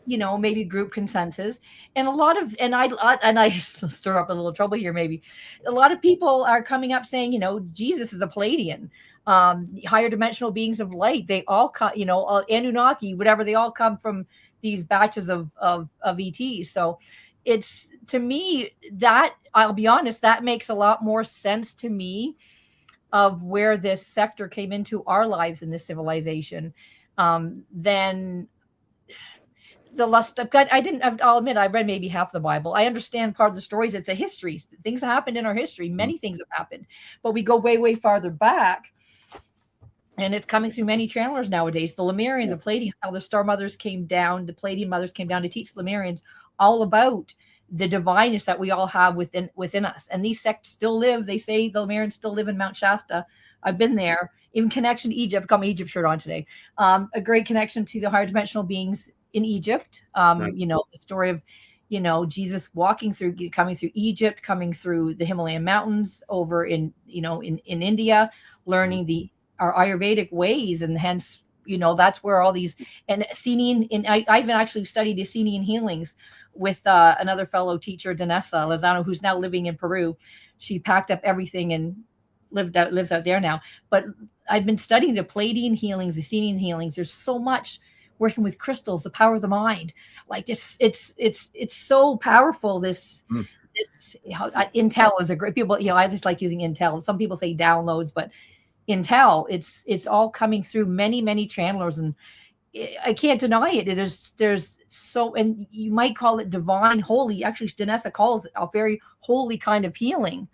maybe group consensus, and I stir up a little trouble here. Maybe a lot of people are coming up saying, Jesus is a Pleiadian, higher dimensional beings of light. They all come, Anunnaki, whatever. They all come from these batches of ETs. So it's, to me, that, I'll be honest, that makes a lot more sense to me of where this sector came into our lives in this civilization, than the lust of God. I'll admit, I read maybe half the Bible. I understand part of the stories. It's a history. Things that happened in our history. Many things have happened, but we go way, way farther back. And it's coming through many channelers nowadays. The Lemurians, the Pleiadians, how the Star Mothers came down, the Pleiadian mothers came down to teach the Lemurians all about the divineness that we all have within us. And these sects still live. They say the Lemurians still live in Mount Shasta. I've been there. Even connection to Egypt. I've got my Egypt shirt on today. A great connection to the higher dimensional beings in Egypt. Nice. The story of, Jesus coming through Egypt, coming through the Himalayan mountains, over in India, learning our Ayurvedic ways, and hence, that's where all these, and Senian, and I even actually studied Senian healings with another fellow teacher, Danessa Lozano, who's now living in Peru. She packed up everything and lives out there now. But I've been studying the Palladian healings, the Athenian healings. There's so much working with crystals, the power of the mind. Like it's so powerful. This Intel is a great people. I just like using Intel. Some people say downloads, but Intel, it's all coming through many channelers, and I can't deny it. There's so, and you might call it divine, holy. Actually, Danessa calls it a very holy kind of healing.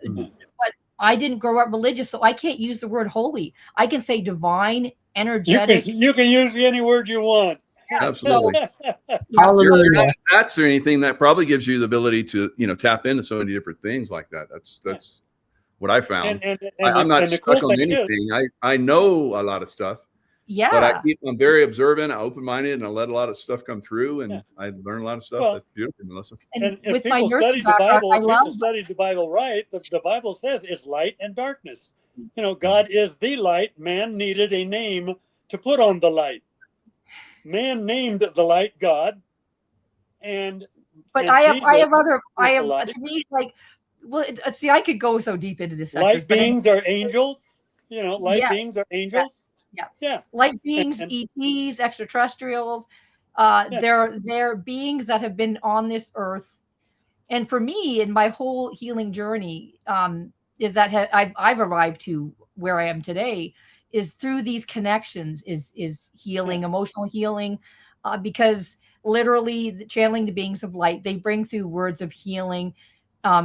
But I didn't grow up religious, so I can't use the word holy. I can say divine, energetic. You can use any word you want. Absolutely. Hallelujah. That's or anything that probably gives you the ability to, tap into so many different things like that. That's what I found. I'm not stuck on anything. I know a lot of stuff. Yeah. But I'm very observant, open-minded, and I let a lot of stuff come through, and I learn a lot of stuff. That's beautiful, Melissa. And if with my people nursing study the Bible, background, study the Bible right, the Bible says it's light and darkness. God is the light. Man needed a name to put on the light. Man named the light God. But I have to me, like, well, see, I could go so deep into this. Light beings are angels. Light beings are angels. Yeah. Light beings, ETs, extraterrestrials. They're beings that have been on this earth. And for me, in my whole healing journey, is that I've arrived to where I am today is through these connections, is healing, emotional healing, because literally channeling the beings of light, they bring through words of healing,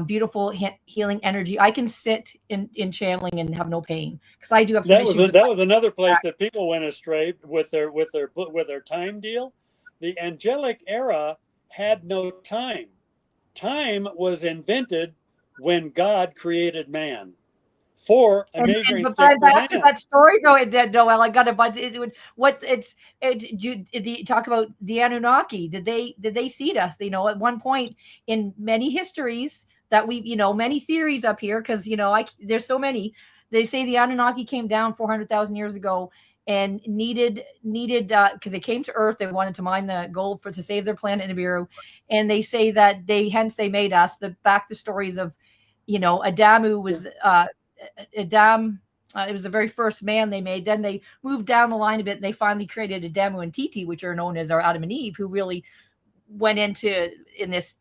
beautiful healing energy. I can sit in channeling and have no pain because I do have some issues. That was another place that people went astray with their time deal. The angelic era had no time. Time was invented when God created man for a measuring stick for back to man. that story though, Noel, I got a bunch. Talk about the Anunnaki. Did they seed us? At one point in many histories that we, many theories up here, because there's so many. They say the Anunnaki came down 400,000 years ago and needed because they came to Earth, they wanted to mine the gold to save their planet Nibiru, and they say that they made us. The stories of, Adamu was Adam. It was the very first man they made. Then they moved down the line a bit, and they finally created Adamu and Titi, which are known as our Adam and Eve, who really went in this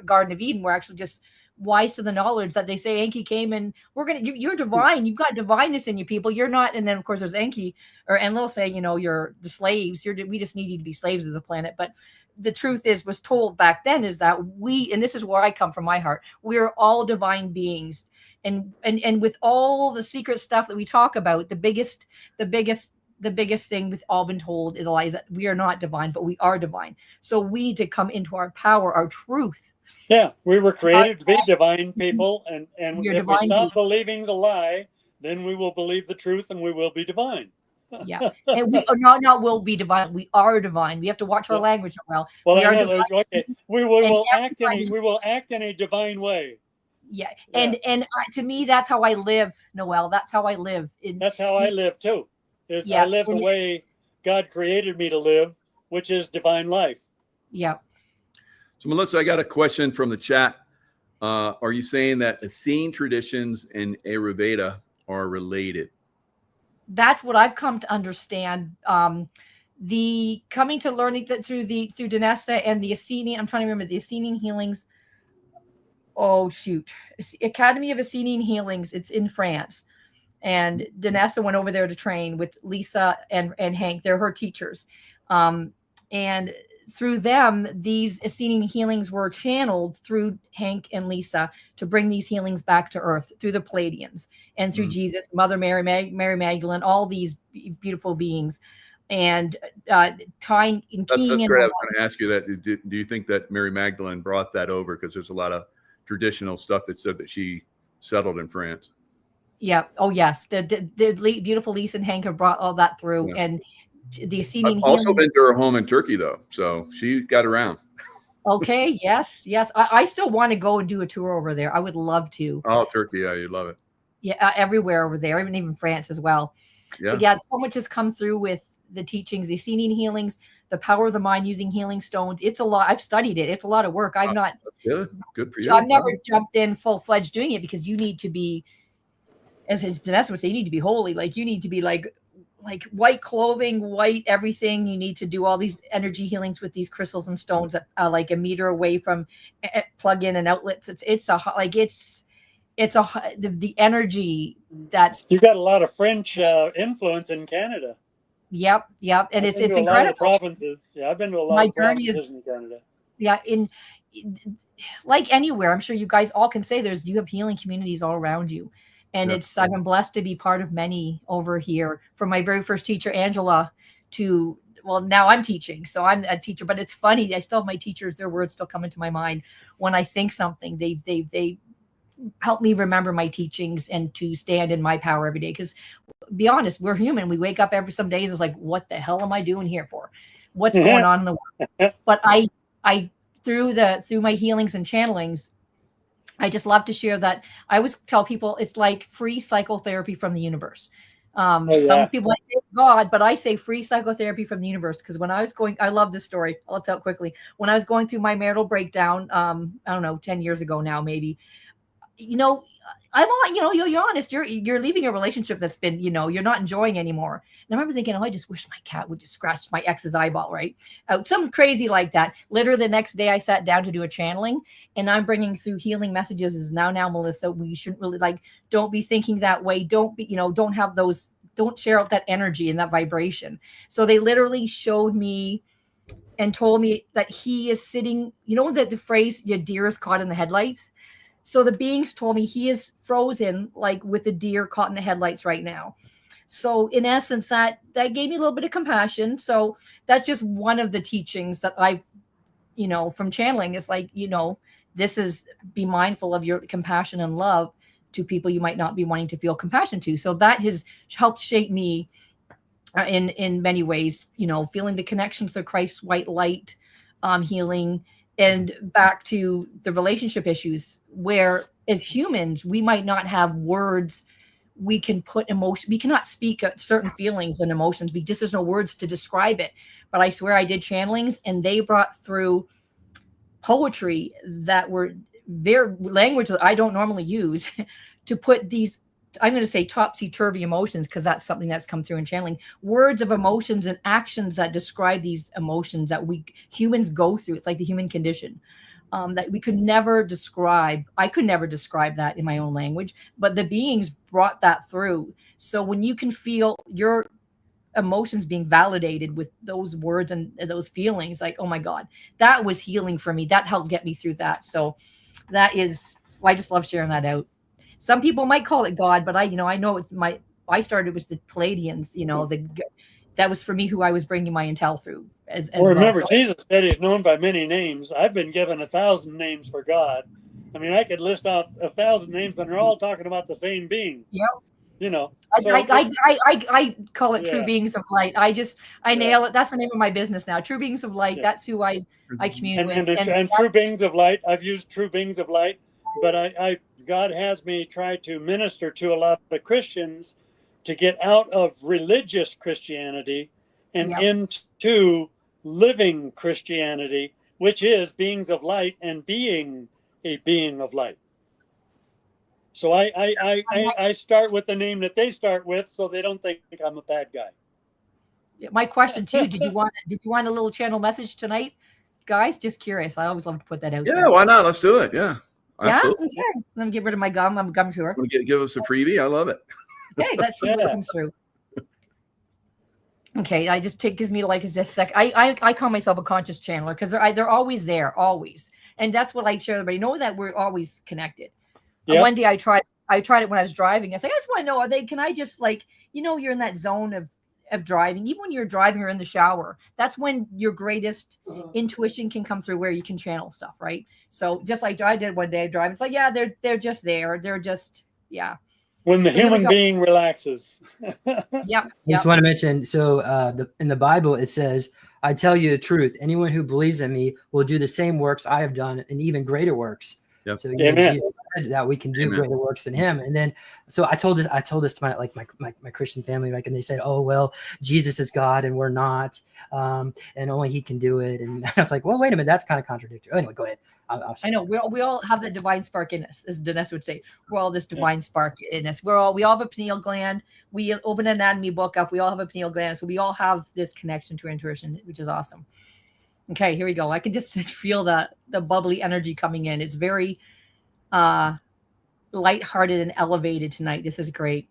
Garden of Eden, were actually just wise to the knowledge that they say Enki came and you're divine. You've got divineness in you, people. You're not. And then of course there's Enki or Enlil saying, you're the slaves. We just need you to be slaves of the planet. But the truth was told back then is that and this is where I come from, my heart, we're all divine beings. And with all the secret stuff that we talk about, the biggest thing we've all been told is that we are not divine, but we are divine. So we need to come into our power, our truth. Yeah, we were created to be divine people, and if we stop beings. believing the lie, then we will believe the truth, and we will be divine. Yeah, and we are not will be divine. We are divine. We have to watch our language well. Well, okay. We will act in a divine way. Yeah, and to me, that's how I live, Noel. That's how I live. That's how I live too. I live the way God created me to live, which is divine life. Yeah. So, Melissa, I got a question from the chat. Are you saying that Essene traditions and Ayurveda are related? That's what I've come to understand. The coming to learning that through Danessa and the Essene. I'm trying to remember the Essene healings. Oh shoot, Academy of Essene Healings. It's in France, and Danessa went over there to train with Lisa and Hank. They're her teachers, and through them, these Essene healings were channeled through Hank and Lisa to bring these healings back to Earth through the Palladians and through Jesus, Mother Mary, Mary Magdalene, all these beautiful beings, and tying and keying that's in. great. I was going to ask you that. Do you think that Mary Magdalene brought that over? Because there's a lot of traditional stuff that said that she settled in France. Yeah. Oh yes. The beautiful Lisa and Hank have brought all that through, and the Essene. I've also been to her home in Turkey though, so she got around. Okay. Yes. I still want to go and do a tour over there. I would love to. Oh, Turkey. Yeah, you'd love it. Yeah. Everywhere over there, even France as well. Yeah. But yeah. So much has come through with the teachings, the Essene healings, the power of the mind using healing stones. It's a lot. I've studied it. It's a lot of work. That's good for you. I've never jumped in full-fledged doing it because you need to be as his Denessa would say, you need to be holy. Like you need to be like white clothing, white everything. You need to do all these energy healings with these crystals and stones that are like a meter away from plug-in and outlets. The energy that's. You got a lot of French influence in Canada. Yep, and I've it's been to a lot of the incredible. provinces. Yeah, I've been to a lot My of journey provinces in Canada. Yeah, like anywhere, I'm sure you guys all can say you have healing communities all around you. And Yep. I've been blessed to be part of many over here, from my very first teacher, Angela, to, well, now I'm teaching. So I'm a teacher, but it's funny. I still have my teachers, their words still come into my mind when I think something. They help me remember my teachings and to stand in my power every day. Because be honest, we're human. We wake up some days, it's like, what the hell am I doing here for? What's going on in the world? But I through my healings and channelings, I just love to share that. I always tell people it's like free psychotherapy from the universe. Some people might say God, but I say free psychotherapy from the universe, because when I was I love this story. I'll tell it quickly. When I was going through my marital breakdown, I don't know, 10 years ago now, maybe, you're honest. You're leaving a relationship that's been, you're not enjoying anymore. And I remember thinking, I just wish my cat would just scratch my ex's eyeball, right? Something crazy like that. Literally the next day I sat down to do a channeling, and I'm bringing through healing messages is now, Melissa, we shouldn't really don't be thinking that way. Don't be, don't have those, don't share out that energy and that vibration. So they literally showed me and told me that he is sitting, that the phrase, your deer is caught in the headlights. So the beings told me he is frozen, like with a deer caught in the headlights right now. So in essence, that gave me a little bit of compassion. So that's just one of the teachings that from channeling is this is, be mindful of your compassion and love to people you might not be wanting to feel compassion to. So that has helped shape me in many ways, feeling the connection to the Christ white light, healing. And back to the relationship issues, where as humans, we might not have words. We can put emotion. We cannot speak certain feelings and emotions. There's no words to describe it. But I swear I did channelings, and they brought through poetry that were very language that I don't normally use to put these, I'm going to say, topsy-turvy emotions, because that's something that's come through in channeling. Words of emotions and actions that describe these emotions that we humans go through. It's like the human condition that we could never describe. I could never describe that in my own language, but the beings brought that through. So when you can feel your emotions being validated with those words and those feelings, like, oh my God, that was healing for me. That helped get me through that. So that is, I just love sharing that out. Some people might call it God, but I know it's I started with the Palladians, that was for me who I was bringing my intel through as Remember, well. So, Jesus said he's known by many names. I've been given 1,000 names for God. I mean, I could list off 1,000 names, and they're all talking about the same being. Yep. So I call it true beings of light. I nail it. That's the name of my business now. True beings of light. That's who I commune with. And true beings of light. I've used true beings of light, but God has me try to minister to a lot of Christians to get out of religious Christianity and into living Christianity, which is beings of light and being a being of light. So I start with the name that they start with, so they don't think I'm a bad guy. My question to you: Did you want a little channel message tonight, guys? Just curious. I always love to put that out. Yeah, why not? Let's do it. Yeah, absolutely. Yeah. Let me get rid of my gum. I'm a gum chewer. Give us a freebie. I love it. Okay, let's see what comes through. Okay, gives me just a sec. I call myself a conscious channeler because they're always there, always, and that's what I share. Everybody know that we're always connected. Yep. One day I tried it when I was driving. I was like, I just want to know, can I just you're in that zone of driving, even when you're driving or in the shower, that's when your greatest intuition can come through, where you can channel stuff, right? So just like I did one day driving, it's like, yeah, they're just there. They're just, yeah. When the human being relaxes. Yeah. Just want to mention, so in the Bible, it says, I tell you the truth, anyone who believes in me will do the same works I have done and even greater works. Yep. So Amen. Jesus said that we can do Amen. greater works than him. And then, so I told this to my Christian family, like, and they said, oh, well, Jesus is God and we're not, and only he can do it. And I was like, well, wait a minute, that's kind of contradictory. Anyway, go ahead. I know we all have that divine spark in us, as Dinesh would say. We're all this divine spark in us. We all have a pineal gland. We open an anatomy book up. We all have a pineal gland, so we all have this connection to our intuition, which is awesome. Okay, here we go. I can just feel the bubbly energy coming in. It's very lighthearted and elevated tonight. This is great.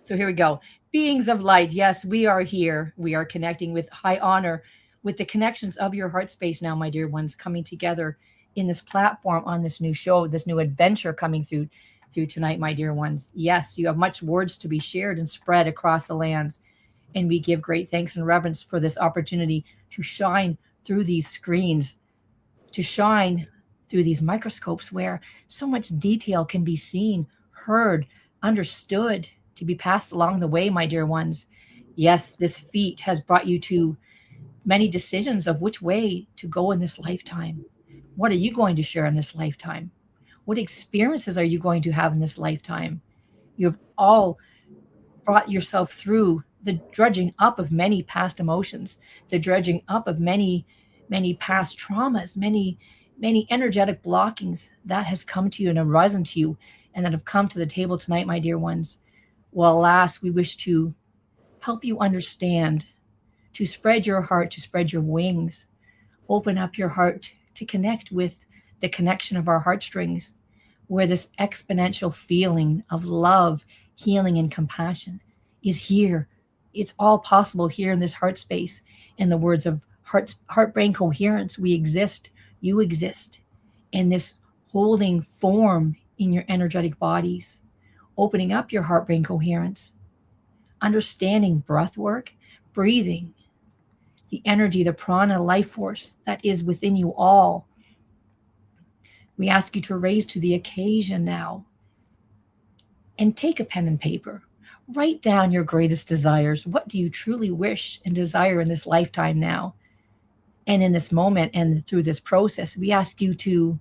So here we go. Beings of light. Yes, we are here. We are connecting with high honor with the connections of your heart space now, my dear ones, coming together in this platform on this new show, this new adventure coming through tonight, my dear ones. Yes, you have much words to be shared and spread across the lands. And we give great thanks and reverence for this opportunity to shine through these screens, to shine through these microscopes where so much detail can be seen, heard, understood, to be passed along the way, my dear ones. Yes, this feat has brought you to many decisions of which way to go in this lifetime. What are you going to share in this lifetime? What experiences are you going to have in this lifetime? You've all brought yourself through the dredging up of many past emotions, the dredging up of many, many past traumas, many, many energetic blockings that has come to you and arisen to you and that have come to the table tonight, my dear ones. Well, alas, we wish to help you understand, to spread your heart, to spread your wings, open up your heart to connect with the connection of our heartstrings, where this exponential feeling of love, healing, and compassion is here. It's all possible here in this heart space. In the words of heart-brain coherence, we exist, you exist, in this holding form in your energetic bodies, opening up your heart-brain coherence, understanding breath work, breathing, the energy, the prana life force that is within you all. We ask you to raise to the occasion now and take a pen and paper. Write down your greatest desires. What do you truly wish and desire in this lifetime now? And in this moment and through this process, we ask you to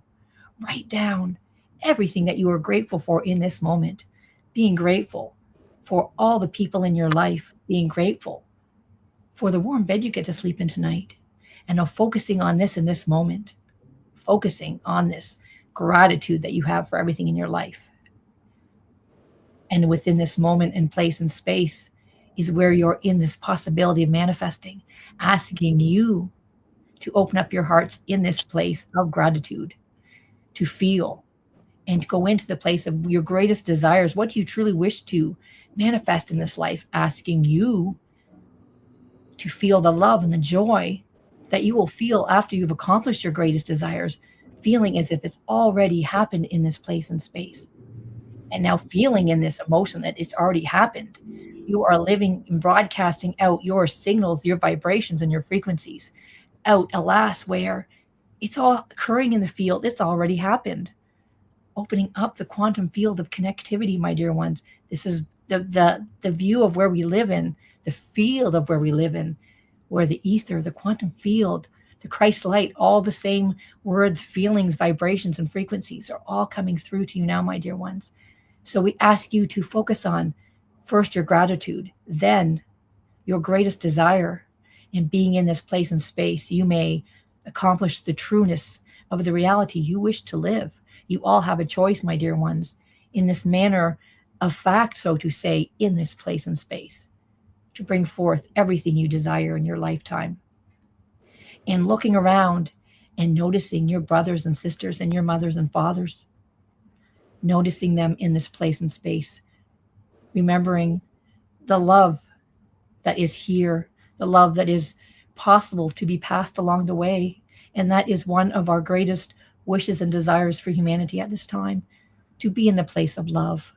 write down everything that you are grateful for in this moment. Being grateful for all the people in your life, being grateful for the warm bed you get to sleep in tonight, and now focusing on this in this moment, focusing on this gratitude that you have for everything in your life. And within this moment and place and space is where you're in this possibility of manifesting, asking you to open up your hearts in this place of gratitude, to feel and to go into the place of your greatest desires. What do you truly wish to manifest in this life? Asking you to feel the love and the joy that you will feel after you've accomplished your greatest desires, feeling as if it's already happened in this place and space. And now feeling in this emotion that it's already happened. You are living and broadcasting out your signals, your vibrations, and your frequencies out, alas, where it's all occurring in the field. It's already happened. Opening up the quantum field of connectivity, my dear ones. This is the view of where we live in, the field of where we live in, where the ether, the quantum field, the Christ light, all the same words, feelings, vibrations, and frequencies are all coming through to you now, my dear ones. So we ask you to focus on first your gratitude, then your greatest desire. In being in this place and space, you may accomplish the trueness of the reality you wish to live. You all have a choice, my dear ones, in this manner of fact, so to say, in this place and space, to bring forth everything you desire in your lifetime. And looking around and noticing your brothers and sisters and your mothers and fathers, noticing them in this place and space, remembering the love that is here, the love that is possible to be passed along the way. And that is one of our greatest wishes and desires for humanity at this time, to be in the place of love.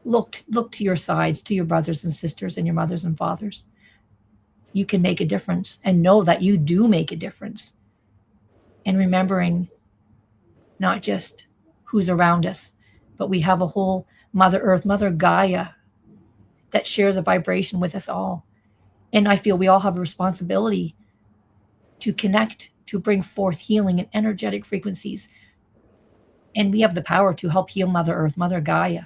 Look to your sides, to your brothers and sisters and your mothers and fathers. You can make a difference, and know that you do make a difference. And remembering not just who's around us, but we have a whole Mother Earth, Mother Gaia, that shares a vibration with us all. And I feel we all have a responsibility to connect to bring forth healing and energetic frequencies. And we have the power to help heal Mother Earth, Mother Gaia.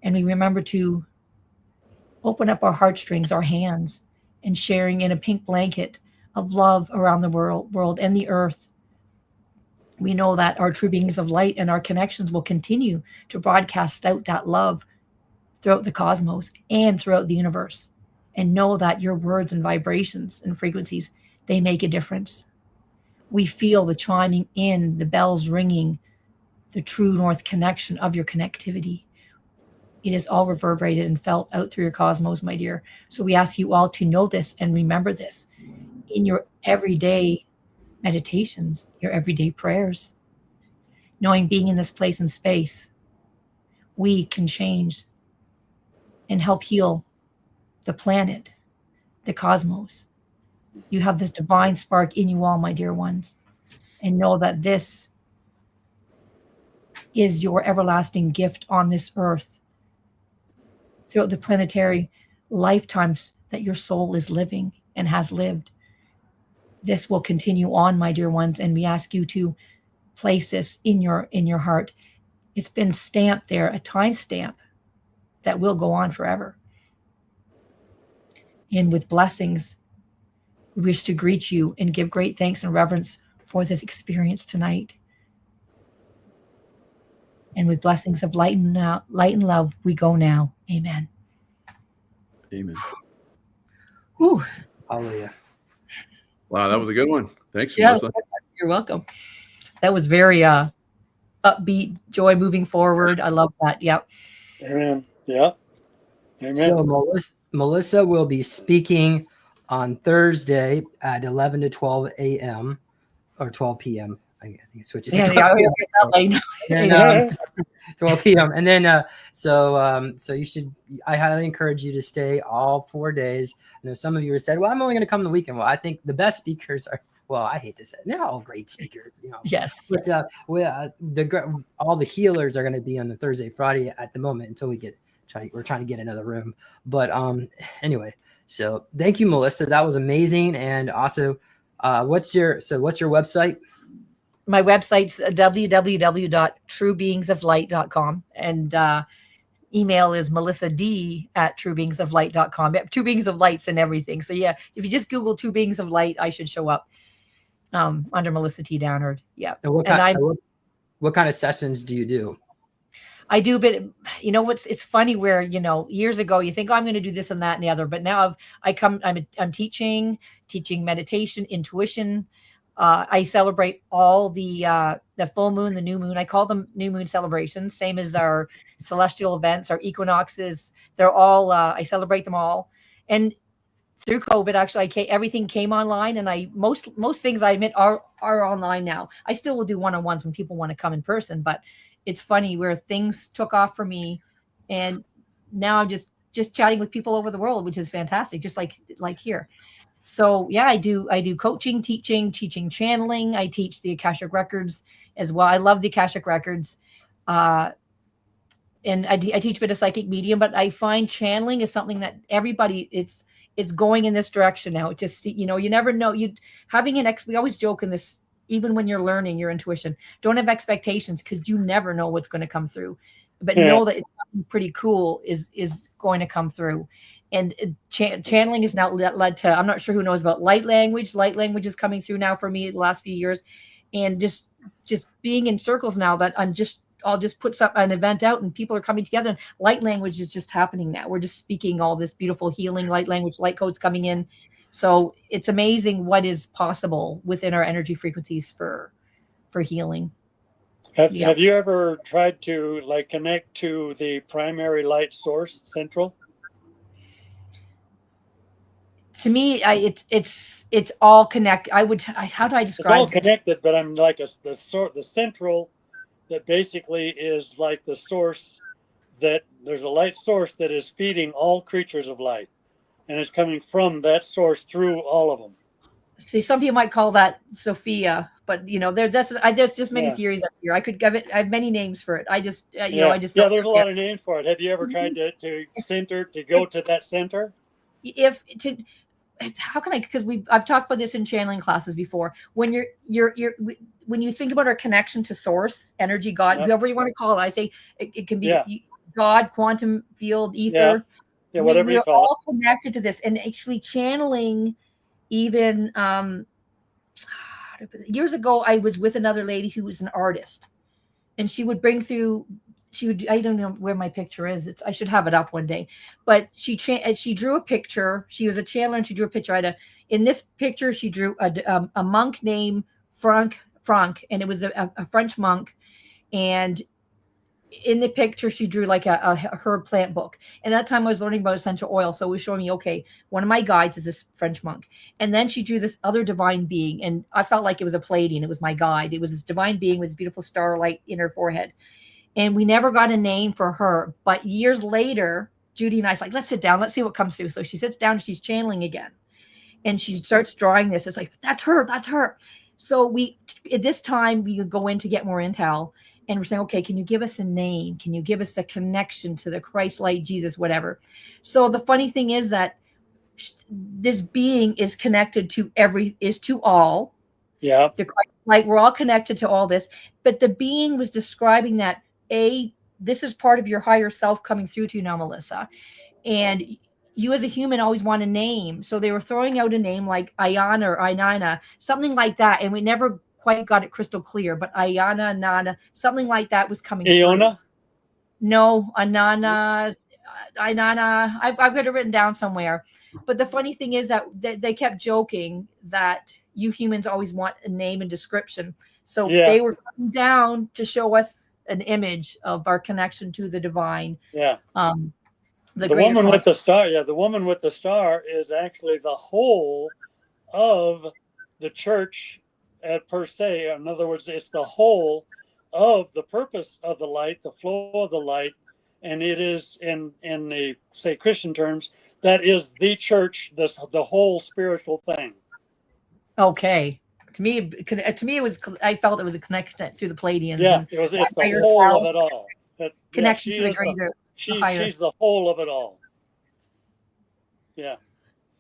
And we remember to open up our heartstrings, our hands, and sharing in a pink blanket of love around the world and the earth. We know that our true beings of light and our connections will continue to broadcast out that love throughout the cosmos and throughout the universe. And know that your words and vibrations and frequencies, they make a difference. We feel the chiming in, the bells ringing, the true north connection of your connectivity. It is all reverberated and felt out through your cosmos, my dear. So we ask you all to know this and remember this in your everyday meditations, your everyday prayers. Knowing being in this place and space, we can change and help heal the planet, the cosmos. You have this divine spark in you all, my dear ones. And know that this is your everlasting gift on this earth throughout the planetary lifetimes that your soul is living and has lived. This will continue on, my dear ones, and we ask you to place this in your heart. It's been stamped there, a time stamp that will go on forever. And with blessings, we wish to greet you and give great thanks and reverence for this experience tonight. And with blessings of light and love, we go now. Amen. Amen. Whew. Hallelujah. Wow, that was a good one. Thanks, Yeah, Melissa. you're welcome. That was very upbeat, joy moving forward. I love that. Yep. Amen. Yeah. Amen. So Melissa will be speaking on Thursday at 11 to 12 a.m. or 12 p.m. I think it switches. Yeah, to yeah, 12 yeah, p.m. that lane. And 12 p.m. And then so you should, I highly encourage you to stay all 4 days. I know some of you have said, well, I'm only going to come the weekend. Well, I think the best speakers are, well, I hate to say it, they're all great speakers, you know. Yes. But all the healers are going to be on the Thursday, Friday at the moment until we're trying to get another room. But anyway, so thank you, Melissa. That was amazing. And also, what's your website? My website's www.truebeings.light.com, and email is melissad@truebeings.light.com. True Beings of Light's and everything. So yeah, if you just Google True Beings of Light, I should show up under Melissa T. Downard. Yeah. And what kind of sessions do you do? I do, but you know it's funny where, you know, years ago you think, oh, I'm going to do this and that and the other, but now I'm teaching meditation, intuition. I celebrate all the full moon, the new moon. I call them new moon celebrations, same as our celestial events, our equinoxes. They're all I celebrate them all. And through COVID, actually, everything came online, and most things I admit are online now. I still will do one-on-ones when people want to come in person, but it's funny where things took off for me, and now I'm just chatting with people over the world, which is fantastic, just like here. So yeah, I do coaching, teaching, channeling. I teach the Akashic Records as well. I love the Akashic Records. And I teach a bit of psychic medium, but I find channeling is something that everybody, it's going in this direction now. It just, you know, you never know. We always joke in this, even when you're learning your intuition, don't have expectations because you never know what's going to come through. But know that it's something pretty cool is going to come through. And channeling is now led to, I'm not sure who knows about light language. Light language is coming through now for me the last few years. And just being in circles now that I'll just put an event out and people are coming together, and light language is just happening now. We're just speaking all this beautiful healing light language, light codes coming in. So it's amazing what is possible within our energy frequencies for healing. Have you ever tried to connect to the primary light source, central? To me, it's all connected. How do I describe? It's all connected, but I'm like the central that basically is like the source, that there's a light source that is feeding all creatures of light, and it's coming from that source through all of them. See, some people might call that Sophia, but you know, there's just many theories up here. I have many names for it. There's a lot of names for it. Have you ever tried to go to that center? how can I, because I've talked about this in channeling classes before. When when you think about our connection to source, energy, God, Yep. whoever you want to call it, I say it can be Yeah. God, quantum field, Yeah. ether. Yeah, whatever We you are call all connected to this, and actually channeling. Even years ago, I was with another lady who was an artist, and she would bring through. She would. I don't know where my picture is. I should have it up one day. But she drew a picture. She was a channeler, and she drew a picture. In this picture, she drew a monk named Frank, and it was a French monk. And in the picture, she drew like a herb plant book. And that time I was learning about essential oil. So it was showing me, okay, one of my guides is this French monk. And then she drew this other divine being. And I felt like it was a Pleiadian. It was my guide. It was this divine being with this beautiful starlight in her forehead. And we never got a name for her. But years later, Judy and I was like, let's sit down. Let's see what comes through. So she sits down and she's channeling again. And she starts drawing this. It's like, that's her. That's her. So at this time, we would go in to get more intel. And we're saying, okay, can you give us a name? Can you give us a connection to the Christ light, Jesus, whatever? So the funny thing is that this being is connected to all. Yeah. The Christ light, we're all connected to all this. But the being was describing that, this is part of your higher self coming through to you now, Melissa. And you as a human always want a name. So they were throwing out a name like Ayana or Ainana, something like that. And we never quite got it crystal clear, but Ayana, Nana, something like that was coming Iona? through. No, Anana, Ainana. I've got it written down somewhere. But the funny thing is that they kept joking that you humans always want a name and description. So they were coming down to show us an image of our connection to the divine. Yeah. The woman with the star. Yeah, the woman with the star is actually the whole of the church per se. In other words, it's the whole of the purpose of the light, the flow of the light, and it is in the, say, Christian terms, that is the church, the whole spiritual thing. Okay. To me, it was. I felt it was a connection through the Pleiadians. Yeah, it's the whole of it all. Connection to the greater. She's the whole of it all. Yeah.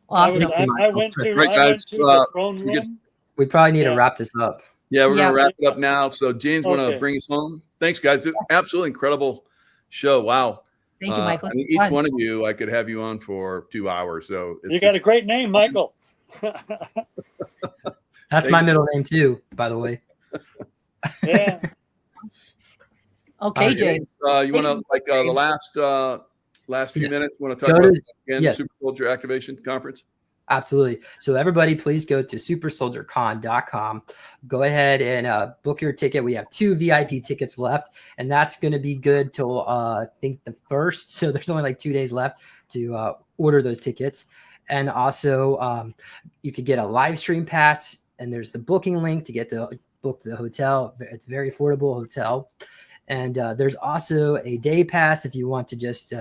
Awesome. I went to the throne room. We probably need to wrap this up. Yeah, we're going to wrap it up now. So James, want to Okay. bring us home? Thanks, guys. Absolutely incredible show. Wow. Thank you, Michael. I mean, each one of you, I could have you on for 2 hours. So You got a great name, Michael. That's my middle name too, by the way. Yeah. Okay, James. You want to, like, the last few minutes, want to talk about again, Super Soldier Activation Conference? Absolutely. So everybody, please go to supersoldiercon.com. Go ahead and book your ticket. We have 2 VIP tickets left, and that's going to be good till I think the 1st. So there's only like 2 days left to order those tickets. And also, you could get a live stream pass, and there's the booking link to get to book the hotel. It's a very affordable hotel. And there's also a day pass if you want to just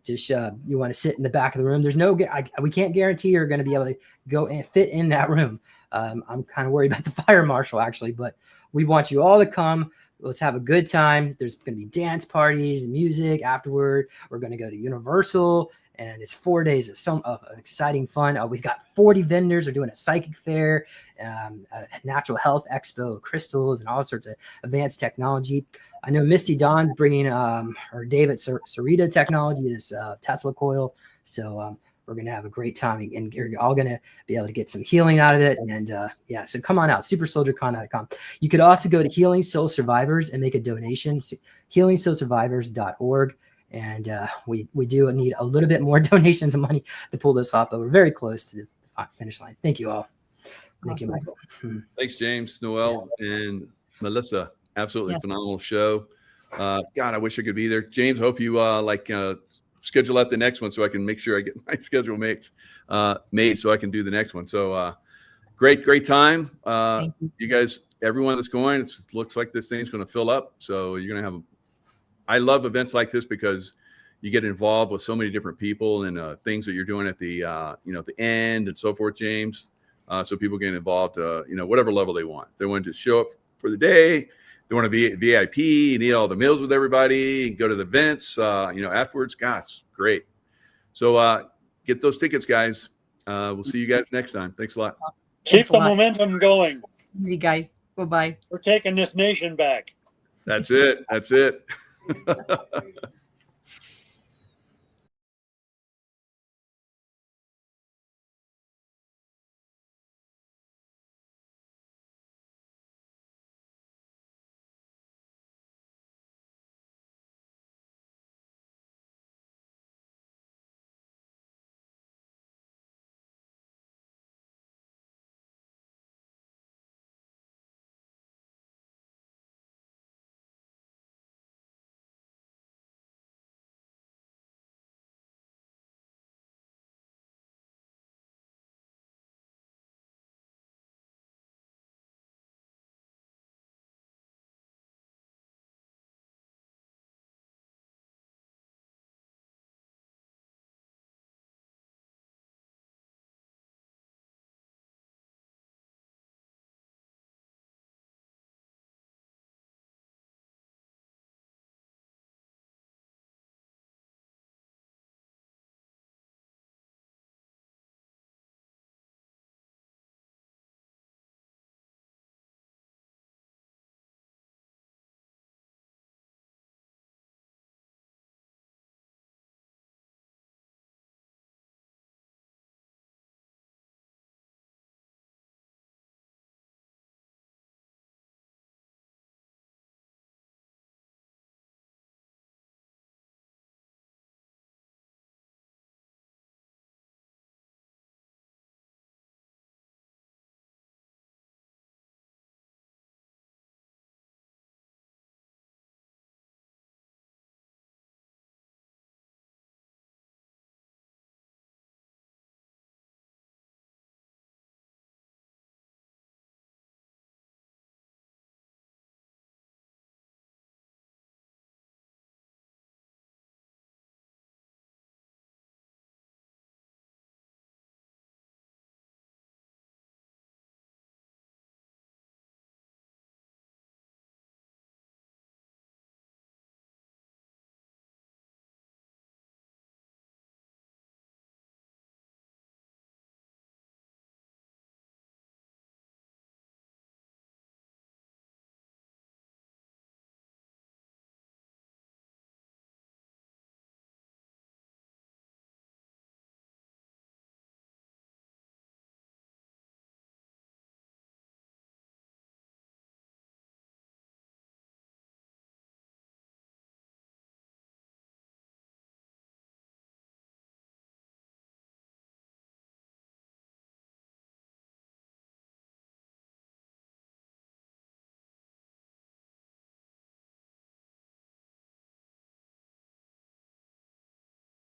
you want to sit in the back of the room. There's we can't guarantee you're going to be able to go and fit in that room. I'm kind of worried about the fire marshal actually, but we want you all to come. Let's have a good time. There's going to be dance parties, music afterward. We're going to go to Universal, and it's 4 days of exciting fun. We've got 40 vendors. We're doing a psychic fair, a natural health expo, crystals, and all sorts of advanced technology. I know Misty Dawn's bringing her David Sarita technology, this Tesla coil. So we're going to have a great time, and you're all going to be able to get some healing out of it. And so come on out, supersoldiercon.com. You could also go to Healing Soul Survivors and make a donation, healingsoulsurvivors.org. And we do need a little bit more donations and money to pull this off, but we're very close to the finish line. Thank you all. Thank you, Michael. Thanks, James, Noel, and Melissa. Absolutely phenomenal show. God, I wish I could be there. James, hope you schedule out the next one so I can make sure I get my schedule made so I can do the next one. So great time. You guys, everyone that's going, it looks like this thing's going to fill up. So you're going to have I love events like this because you get involved with so many different people and things that you're doing at the at the end and so forth, James. So people get involved, whatever level they want. If they want to just show up for the day, they want to be VIP, and eat all the meals with everybody, go to the events, afterwards. Gosh, great. So get those tickets, guys. We'll see you guys next time. Thanks a lot. Keep Thanks a the lot. momentum going. Easy, guys. Bye-bye. We're taking this nation back. That's it. That's it.